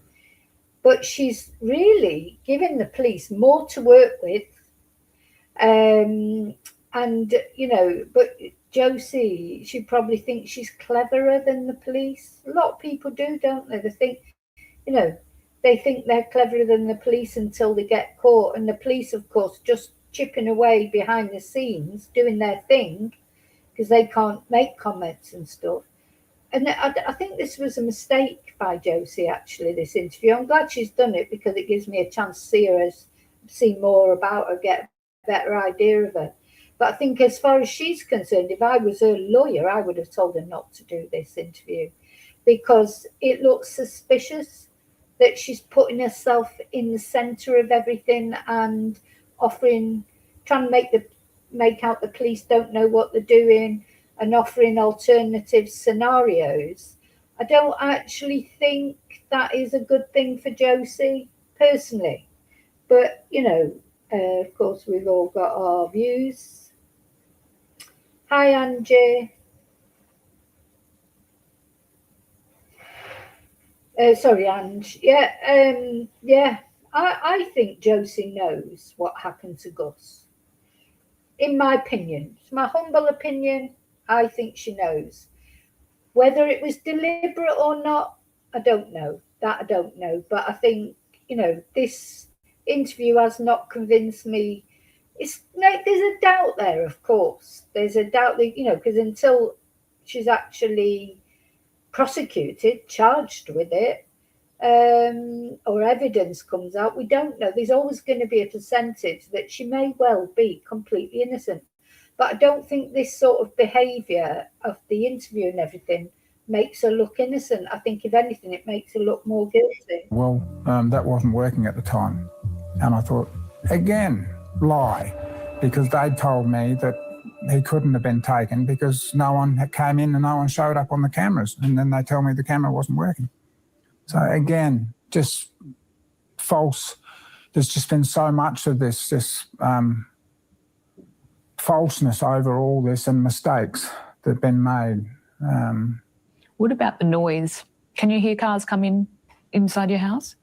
But she's really giving the police more to work with. But Josie, she probably thinks she's cleverer than the police. A lot of people do, don't they? They think, you know, they think they're cleverer than the police until they get caught. And the police, of course, just chipping away behind the scenes, doing their thing, because they can't make comments and stuff. And I think this was a mistake by Josie, actually, this interview. I'm glad she's done it because it gives me a chance to see her, see more about her, get a better idea of her. But I think as far as she's concerned, if I was her lawyer, I would have told her not to do this interview because it looks suspicious that she's putting herself in the centre of everything and trying to make out the police don't know what they're doing and offering alternative scenarios. I don't actually think that is a good thing for Josie, personally. But, you know, of course, we've all got our views. Hi, Angie. Sorry, Ange. Yeah. I think Josie knows what happened to Gus. In my opinion, it's my humble opinion. I think she knows. Whether it was deliberate or not, I don't know. That I don't know. But I think, you know, this interview has not convinced me. There's a doubt there, of course. There's a doubt that, you know, because until she's actually prosecuted, charged with it, or evidence comes out, we don't know. There's always going to be a percentage that she may well be completely innocent. But I don't think this sort of behaviour of the interview and everything makes her look innocent. I think, if anything, it makes her look more guilty. Well, that wasn't working at the time. And I thought, again, lie, because they'd told me that he couldn't have been taken because no one came in and no one showed up on the cameras. And then they tell me the camera wasn't working. So again, just false. There's just been so much of this falseness over all this and mistakes that have been made. What about the noise? Can you hear cars come in inside your house?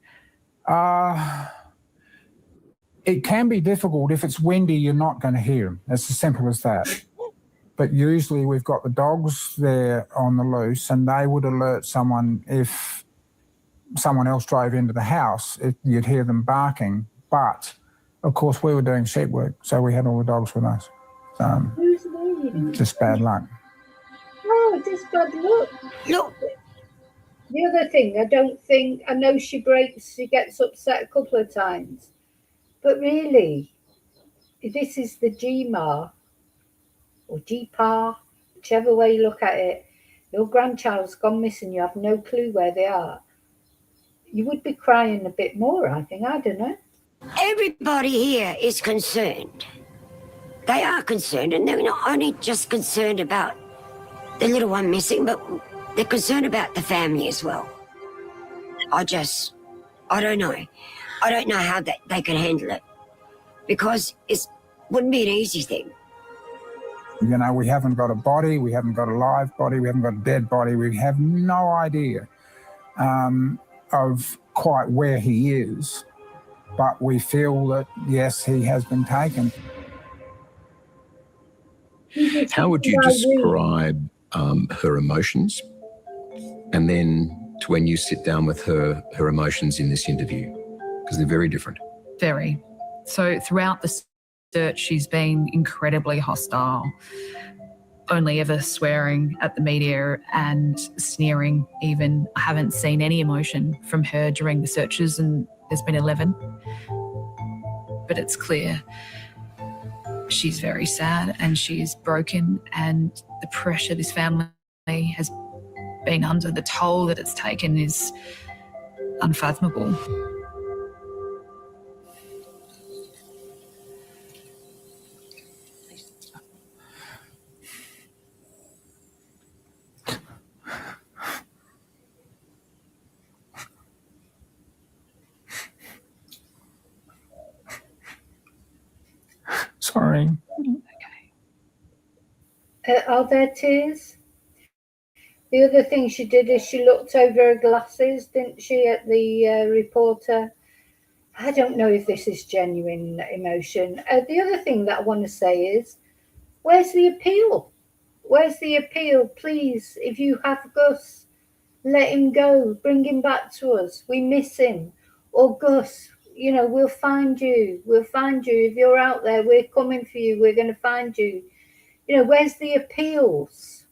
It can be difficult. If it's windy, you're not going to hear them. It's as simple as that. But usually we've got the dogs there on the loose and they would alert someone if someone else drove into the house. You'd hear them barking. But, of course, we were doing sheep work, so we had all the dogs with us. Just bad luck. Oh, just bad luck. Look. The other thing, I know she gets upset a couple of times. But really, this is the GMAR or GPAR, whichever way you look at it. Your grandchild's gone missing, you have no clue where they are. You would be crying a bit more, I think. I don't know. Everybody here is concerned. They are concerned, and they're not only just concerned about the little one missing, but they're concerned about the family as well. I don't know. I don't know how they can handle it because it wouldn't be an easy thing. You know, we haven't got a body, we haven't got a live body, we haven't got a dead body. We have no idea of quite where he is, but we feel that, yes, he has been taken. How would you describe her emotions? And then to when you sit down with her emotions in this interview, because they're very different. Very. So throughout the search, she's been incredibly hostile, only ever swearing at the media and sneering even. I haven't seen any emotion from her during the searches, and there's been 11. But it's clear she's very sad and she is broken, and the pressure this family has been under, the toll that it's taken is unfathomable. Sorry. Okay. Are there tears? The other thing she did is she looked over her glasses, didn't she, at the reporter? I don't know if this is genuine emotion. The other thing that I want to say is, where's the appeal? Where's the appeal? Please, if you have Gus, let him go. Bring him back to us. We miss him. Or Gus, you know, we'll find you. We'll find you. If you're out there, we're coming for you. We're going to find you. You know, where's the appeals?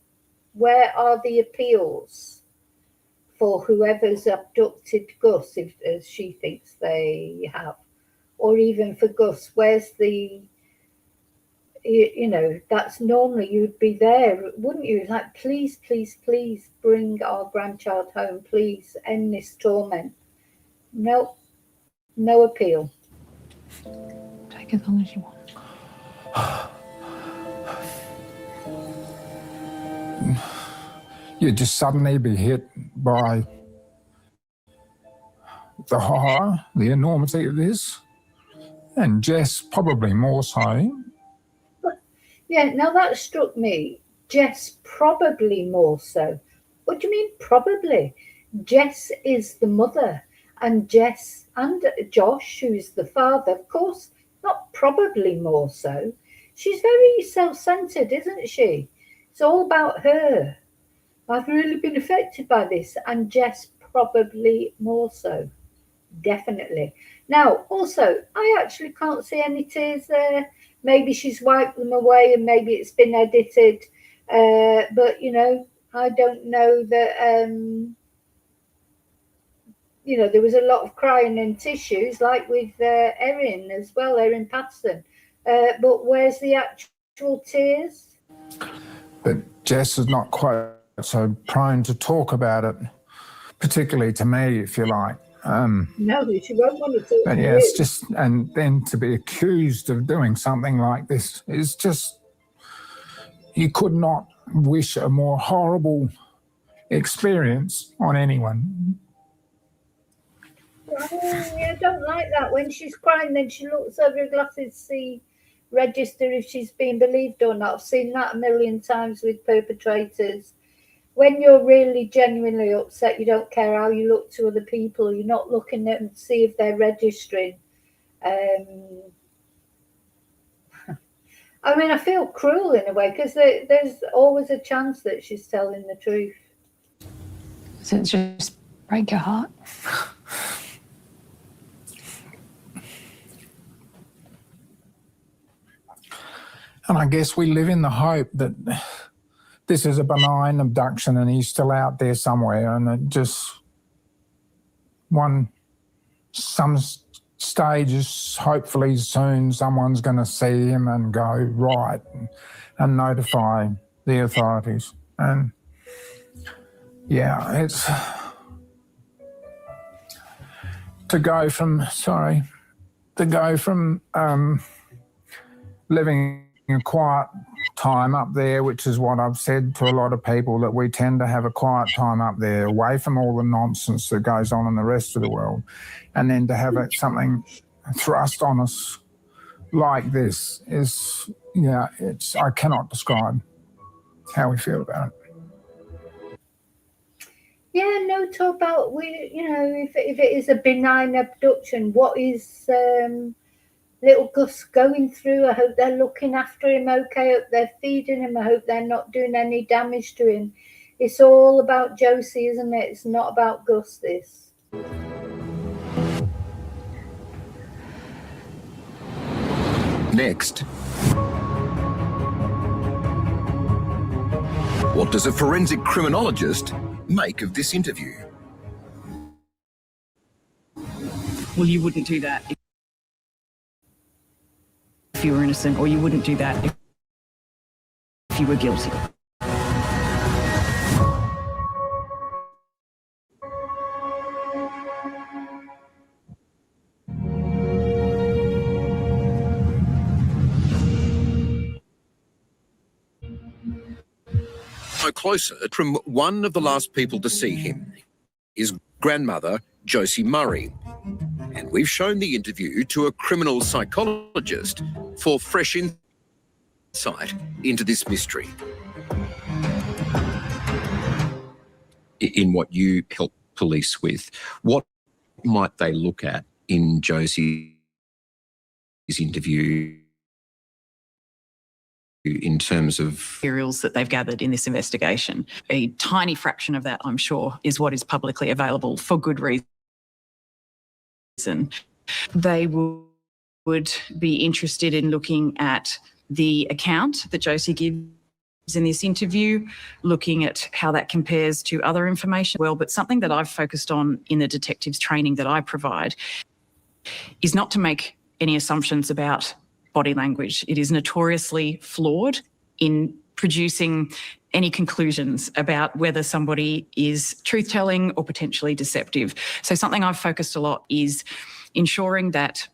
Where are the appeals for whoever's abducted Gus, if as she thinks they have? Or even for Gus, where's the, you know, that's normally you'd be there, wouldn't you? Like, please, please, please bring our grandchild home. Please end this torment. No, no appeal. Take as long as you want. You'd just suddenly be hit by the horror, the enormity of this, and Jess probably more so. Yeah, now that struck me. Jess probably more so. What do you mean probably? Jess is the mother, and Jess and Josh, who's the father, of course, not probably more so. She's very self-centered, isn't she? It's all about her. I've really been affected by this, and Jess probably more so. Definitely. Now, also, I actually can't see any tears there. Maybe she's wiped them away and maybe it's been edited. But, you know, I don't know that, you know, there was a lot of crying and tissues, like with Erin as well, Erin Patterson. But where's the actual tears? But Jess is not quite so prone to talk about it, particularly to me, if you like. No, she won't want to talk But to yeah, you. it's just, and then to be accused of doing something like this is just, you could not wish a more horrible experience on anyone. I don't like that. When she's crying, then she looks over her glasses to see, register if she's being believed or not. I've seen that a million times with perpetrators. When you're really genuinely upset, you don't care how you look to other people. You're not looking at them to see if they're registering. I mean, I feel cruel in a way because there's always a chance that she's telling the truth. Does it just break your heart? And I guess we live in the hope that this is a benign abduction and he's still out there somewhere, and it just some stages, hopefully soon someone's going to see him and go right and notify the authorities. And yeah, it's to go from living a quiet time up there, which is what I've said to a lot of people, that we tend to have a quiet time up there, away from all the nonsense that goes on in the rest of the world, and then to have something thrust on us like this is, yeah, I cannot describe how we feel about it. Yeah, no talk about, you know, if it is a benign abduction, what is little Gus going through? I hope they're looking after him okay. I hope they're feeding him. I hope they're not doing any damage to him. It's all about Josie, isn't it? It's not about Gus, this. Next. What does a forensic criminologist make of this interview? Well, you wouldn't do that if you were innocent, or you wouldn't do that if you were guilty. Closer from one of the last people to see him, his grandmother, Josie Murray. And we've shown the interview to a criminal psychologist for fresh insight into this mystery. In what you help police with, what might they look at in Josie's interview in terms of materials that they've gathered in this investigation. A tiny fraction of that, I'm sure, is what is publicly available for good reason. They would be interested in looking at the account that Josie gives in this interview, looking at how that compares to other information. Well, but something that I've focused on in the detectives training that I provide is not to make any assumptions about body language. It is notoriously flawed in producing any conclusions about whether somebody is truth-telling or potentially deceptive. So something I've focused a lot is ensuring that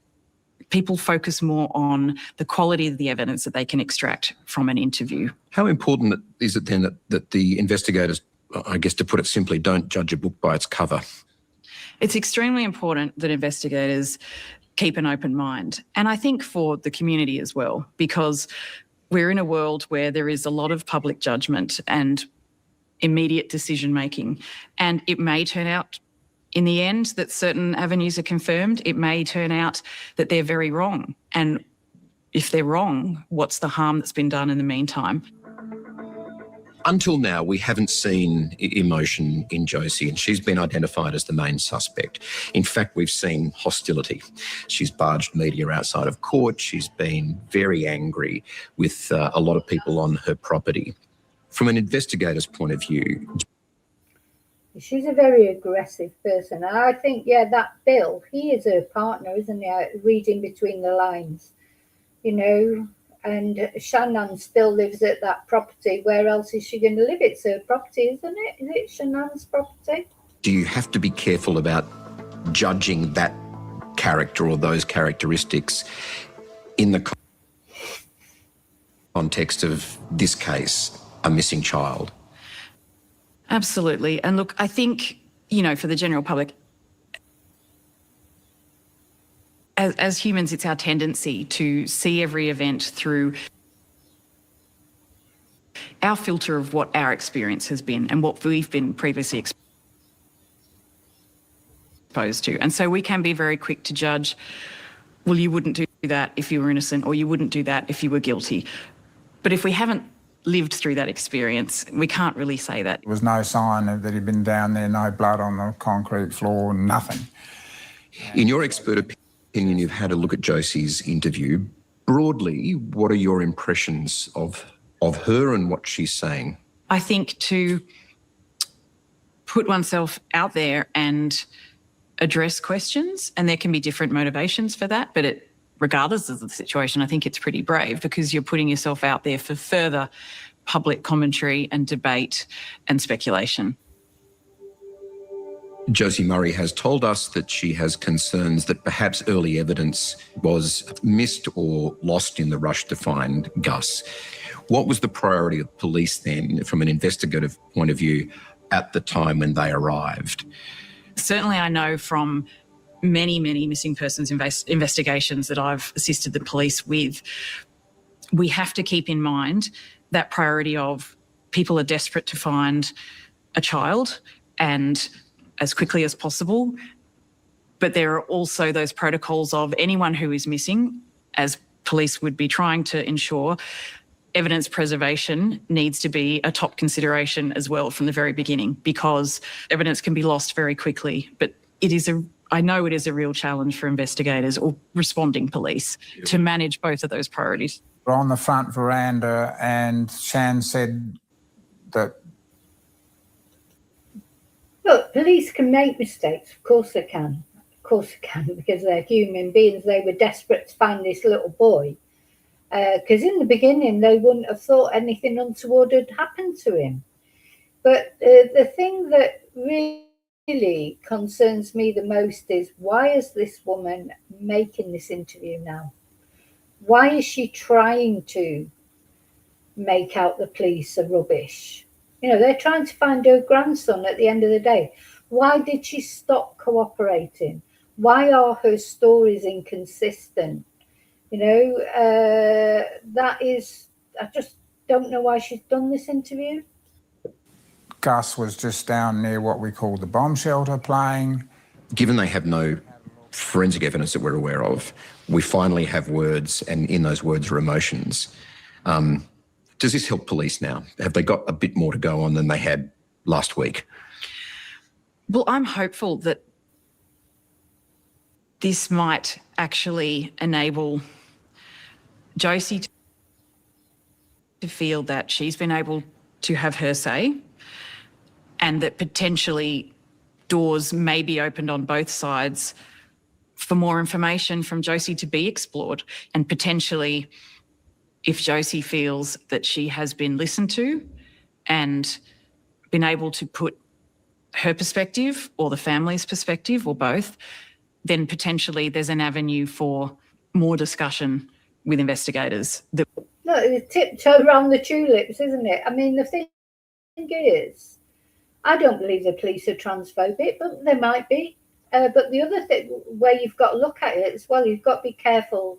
people focus more on the quality of the evidence that they can extract from an interview. How important is it then that the investigators, I guess to put it simply, don't judge a book by its cover? It's extremely important that investigators keep an open mind. And I think for the community as well, because we're in a world where there is a lot of public judgment and immediate decision making. And it may turn out in the end that certain avenues are confirmed. It may turn out that they're very wrong. And if they're wrong, what's the harm that's been done in the meantime? Until now, we haven't seen emotion in Josie, and she's been identified as the main suspect. In fact, we've seen hostility. She's barged media outside of court. She's been very angry with a lot of people on her property. From an investigator's point of view, she's a very aggressive person. And I think, that Bill, he is her partner, isn't he? Reading between the lines, and Shannon still lives at that property. Where else is she going to live? It's her property, isn't it? Is it Shannon's property? do you have to be careful about judging that character or those characteristics in the context of this case, a missing child? Absolutely. And look, I think, you know, for the general public, as humans, it's our tendency to see every event through our filter of what our experience has been and what we've been previously exposed to. And so we can be very quick to judge, well, you wouldn't do that if you were innocent, or you wouldn't do that if you were guilty. But if we haven't lived through that experience, we can't really say that. There was no sign that he'd been down there, no blood on the concrete floor, nothing. In your expert opinion, you've had a look at Josie's interview. Broadly, what are your impressions of her and what she's saying? I think to put oneself out there and address questions, and there can be different motivations for that, but regardless of the situation, I think it's pretty brave because you're putting yourself out there for further public commentary and debate and speculation. Josie Murray has told us that she has concerns that perhaps early evidence was missed or lost in the rush to find Gus. What was the priority of police then, from an investigative point of view, at the time when they arrived? Certainly I know from many, many missing persons investigations that I've assisted the police with, we have to keep in mind that priority of people are desperate to find a child and as quickly as possible. But there are also those protocols of anyone who is missing, as police would be trying to ensure, evidence preservation needs to be a top consideration as well from the very beginning, because evidence can be lost very quickly. But I know it is a real challenge for investigators or responding police to manage both of those priorities. We're on the front veranda and Shan said that... Look, police can make mistakes. Of course they can. Of course they can, because they're human beings. They were desperate to find this little boy. Because in the beginning, they wouldn't have thought anything untoward had happened to him. But the thing that really concerns me the most is, why is this woman making this interview now? Why is she trying to make out the police are rubbish? You know, they're trying to find her grandson at the end of the day. Why did she stop cooperating? Why are her stories inconsistent? You know, I just don't know why she's done this interview. Gus was just down near what we call the bomb shelter playing. Given they have no forensic evidence that we're aware of, we finally have words, and in those words are emotions. Does this help police now? Have they got a bit more to go on than they had last week? Well, I'm hopeful that this might actually enable Josie to feel that she's been able to have her say, and that potentially doors may be opened on both sides for more information from Josie to be explored. And potentially, if Josie feels that she has been listened to and been able to put her perspective or the family's perspective or both, then potentially there's an avenue for more discussion with investigators. Look, it's tiptoe around the tulips, isn't it? I mean, the thing is, I don't believe the police are transphobic, but they might be. But the other thing where you've got to look at it as well, you've got to be careful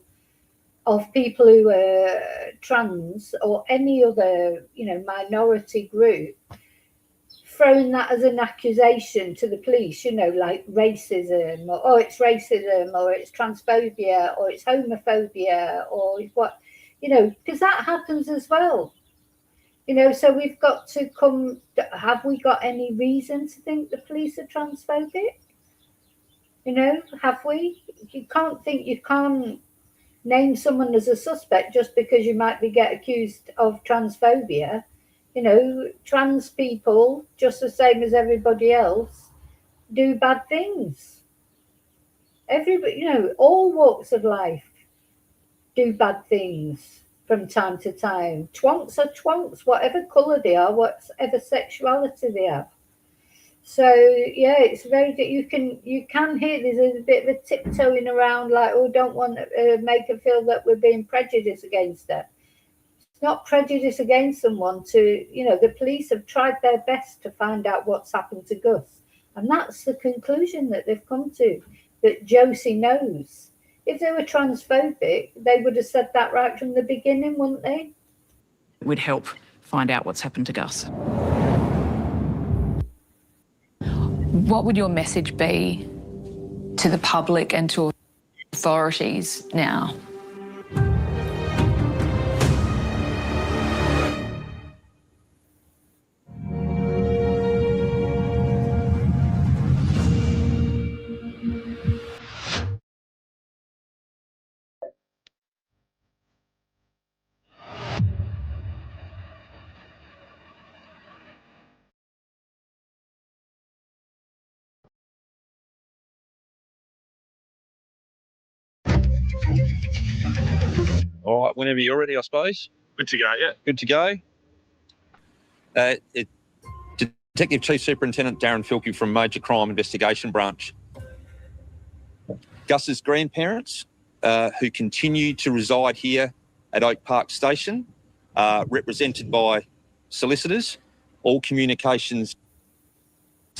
of people who are trans or any other, minority group, throwing that as an accusation to the police, like racism, or it's racism, or it's transphobia, or it's homophobia, or what, because that happens as well. So we've got to have we got any reason to think the police are transphobic? Have we? You can't name someone as a suspect just because you might get accused of transphobia. Trans people, just the same as everybody else, do bad things. Everybody, all walks of life do bad things from time to time. Twonks are twonks, whatever colour they are, whatever sexuality they have. So yeah, it's very. You can hear there's a bit of a tiptoeing around, like, don't want to make her feel that we're being prejudiced against her. It's not prejudice against someone. The police have tried their best to find out what's happened to Gus, and that's the conclusion that they've come to. That Josie knows. If they were transphobic, they would have said that right from the beginning, wouldn't they? It would help find out what's happened to Gus. What would your message be to the public and to authorities now? All right, whenever you're ready, I suppose. Good to go, yeah. Good to go. Detective Chief Superintendent Darren Filkey from Major Crime Investigation Branch. Gus's grandparents, who continue to reside here at Oak Park Station, represented by solicitors. All communications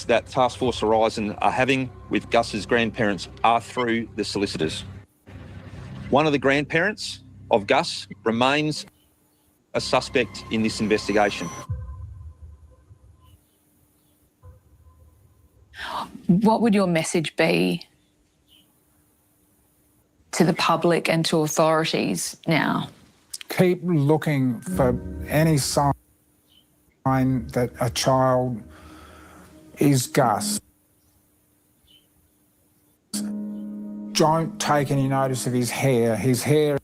that Task Force Horizon are having with Gus's grandparents are through the solicitors. One of the grandparents of Gus remains a suspect in this investigation. What would your message be to the public and to authorities now? Keep looking for any sign that a child is Gus. Don't take any notice of his hair. His hair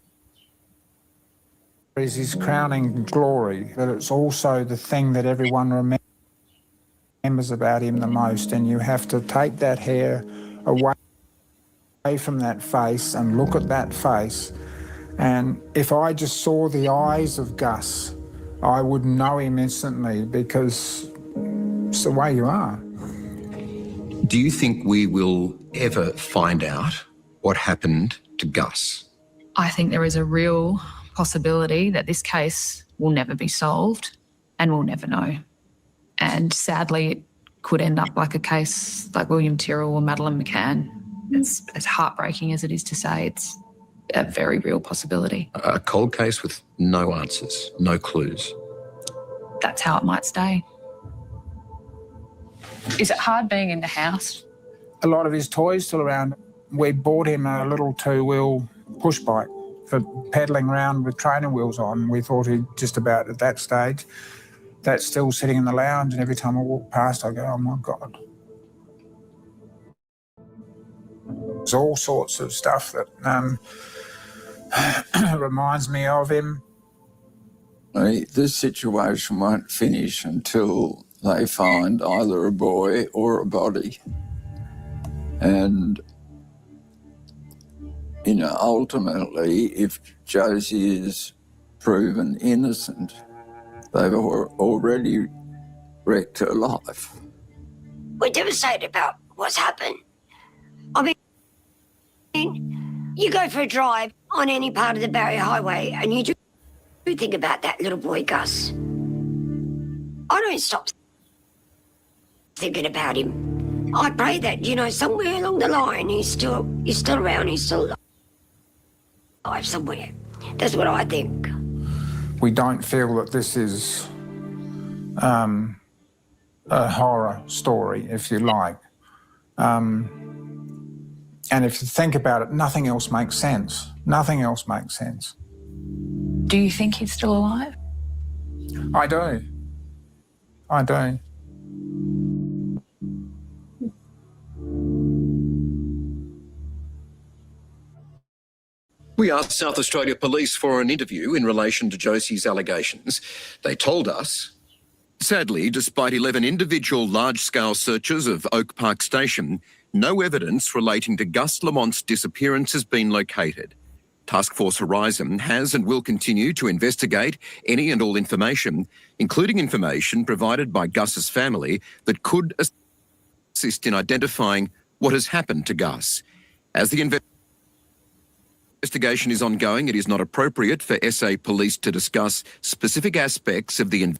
is his crowning glory, but it's also the thing that everyone remembers about him the most, and you have to take that hair away from that face and look at that face. And if I just saw the eyes of Gus, I would know him instantly, because it's the way you are. Do you think we will ever find out what happened to Gus? I think there is a real possibility that this case will never be solved and we'll never know. And sadly, it could end up like a case like William Tyrrell or Madeleine McCann. It's as heartbreaking as it is to say, it's a very real possibility. A cold case with no answers, no clues. That's how it might stay. Is it hard being in the house? A lot of his toys still around. We bought him a little two-wheel push bike, for peddling around with training wheels on. We thought he'd just about at that stage. That's still sitting in the lounge, and every time I walk past, I go, oh my God. There's all sorts of stuff that reminds me of him. This situation won't finish until they find either a boy or a body. And, you know, ultimately, if Josie is proven innocent, they've already wrecked her life. We're devastated about what's happened. I mean, you go for a drive on any part of the Barrier Highway and you do think about that little boy, Gus. I don't stop thinking about him. I pray that, you know, somewhere along the line he's still around, he's still alive somewhere. That's what I think. We don't feel that this is a horror story, if you like. And if you think about it, nothing else makes sense. Nothing else makes sense. Do you think he's still alive? I do. I do. We asked South Australia Police for an interview in relation to Josie's allegations. They told us, sadly, despite 11 individual large-scale searches of Oak Park Station, no evidence relating to Gus Lamont's disappearance has been located. Task Force Horizon has and will continue to investigate any and all information, including information provided by Gus's family that could assist in identifying what has happened to Gus. As the investigation is ongoing, it is not appropriate for SA Police to discuss specific aspects of the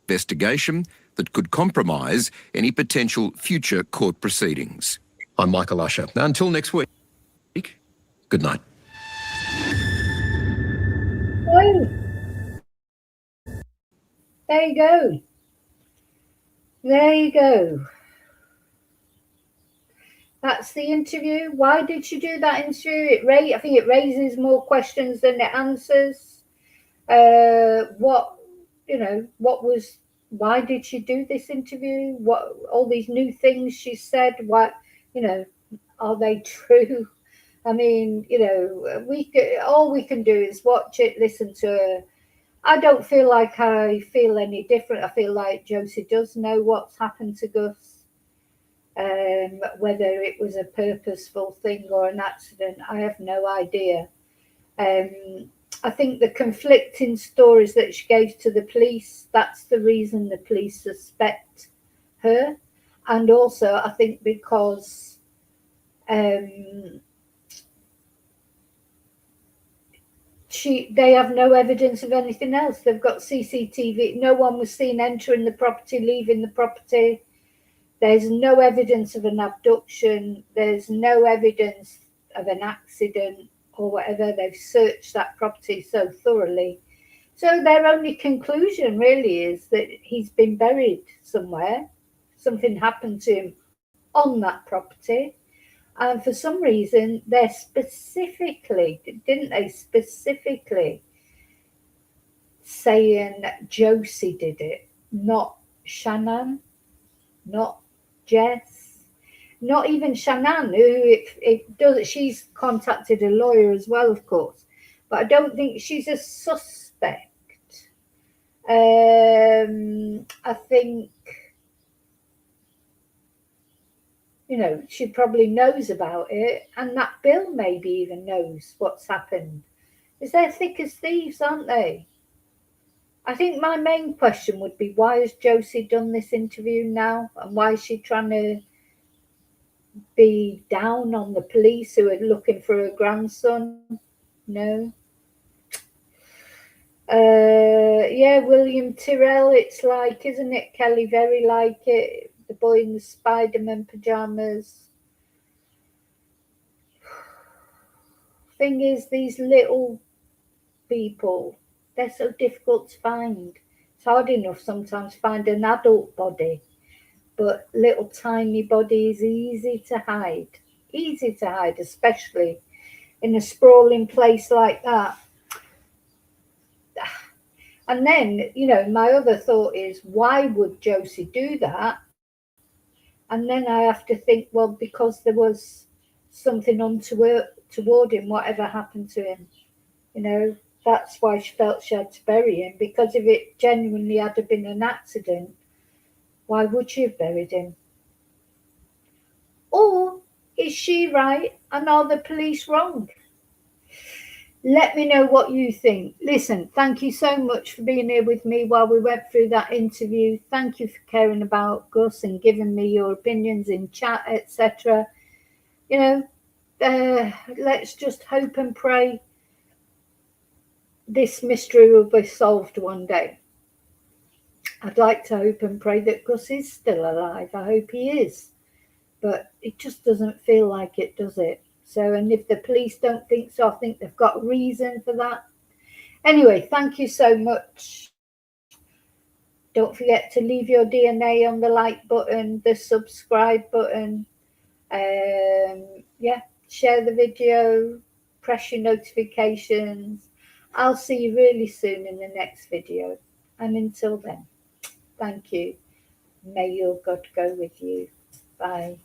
investigation that could compromise any potential future court proceedings. I'm Michael Usher. Until next week, good night. Oh, there you go. There you go. That's the interview. Why did she do that interview? I think it raises more questions than it answers. Why did she do this interview? What, all these new things she said, what, are they true? I mean, all we can do is watch it, listen to her. I don't feel like I feel any different. I feel like Josie does know what's happened to Gus. Whether it was a purposeful thing or an accident, I have no idea. I think the conflicting stories that she gave to the police, that's the reason the police suspect her. And also, I think because they have no evidence of anything else. They've got CCTV. No one was seen entering the property, leaving the property. There's no evidence of an abduction. There's no evidence of an accident or whatever. They've searched that property so thoroughly. So their only conclusion really is that he's been buried somewhere. Something happened to him on that property. And for some reason, didn't they specifically saying Josie did it, not Shannon, not Jess, not even Shannon, who it does. She's contacted a lawyer as well, of course, but I don't think she's a suspect. I think, she probably knows about it, and that Bill maybe even knows what's happened. Is they're thick as thieves, aren't they? I think my main question would be, why has Josie done this interview now? And why is she trying to be down on the police who are looking for her grandson? No. William Tyrrell, it's like, isn't it, Kelly? Very like it. The boy in the Spider-Man pajamas. Thing is, these little people, they're so difficult to find. It's hard enough sometimes to find an adult body, but little tiny bodies, easy to hide, especially in a sprawling place like that. And then, you know, my other thought is, why would Josie do that? And then I have to think, well, because there was something toward him, whatever happened to him. You know, that's why she felt she had to bury him, because if it genuinely had been an accident, why would she have buried him? Or is she right and are the police wrong? Let me know what you think. Listen, thank you so much for being here with me while we went through that interview. Thank you for caring about Gus and giving me your opinions in chat, etc. You know, let's just hope and pray this mystery will be solved one day. I'd like to hope and pray that Gus is still alive. I hope he is. But it just doesn't feel like it, does it? So, and if the police don't think so, I think they've got reason for that. Anyway, thank you so much. Don't forget to leave your DNA on the like button, the subscribe button. Yeah, share the video, press your notifications. I'll see you really soon in the next video. And until then, thank you. May your God go with you. Bye.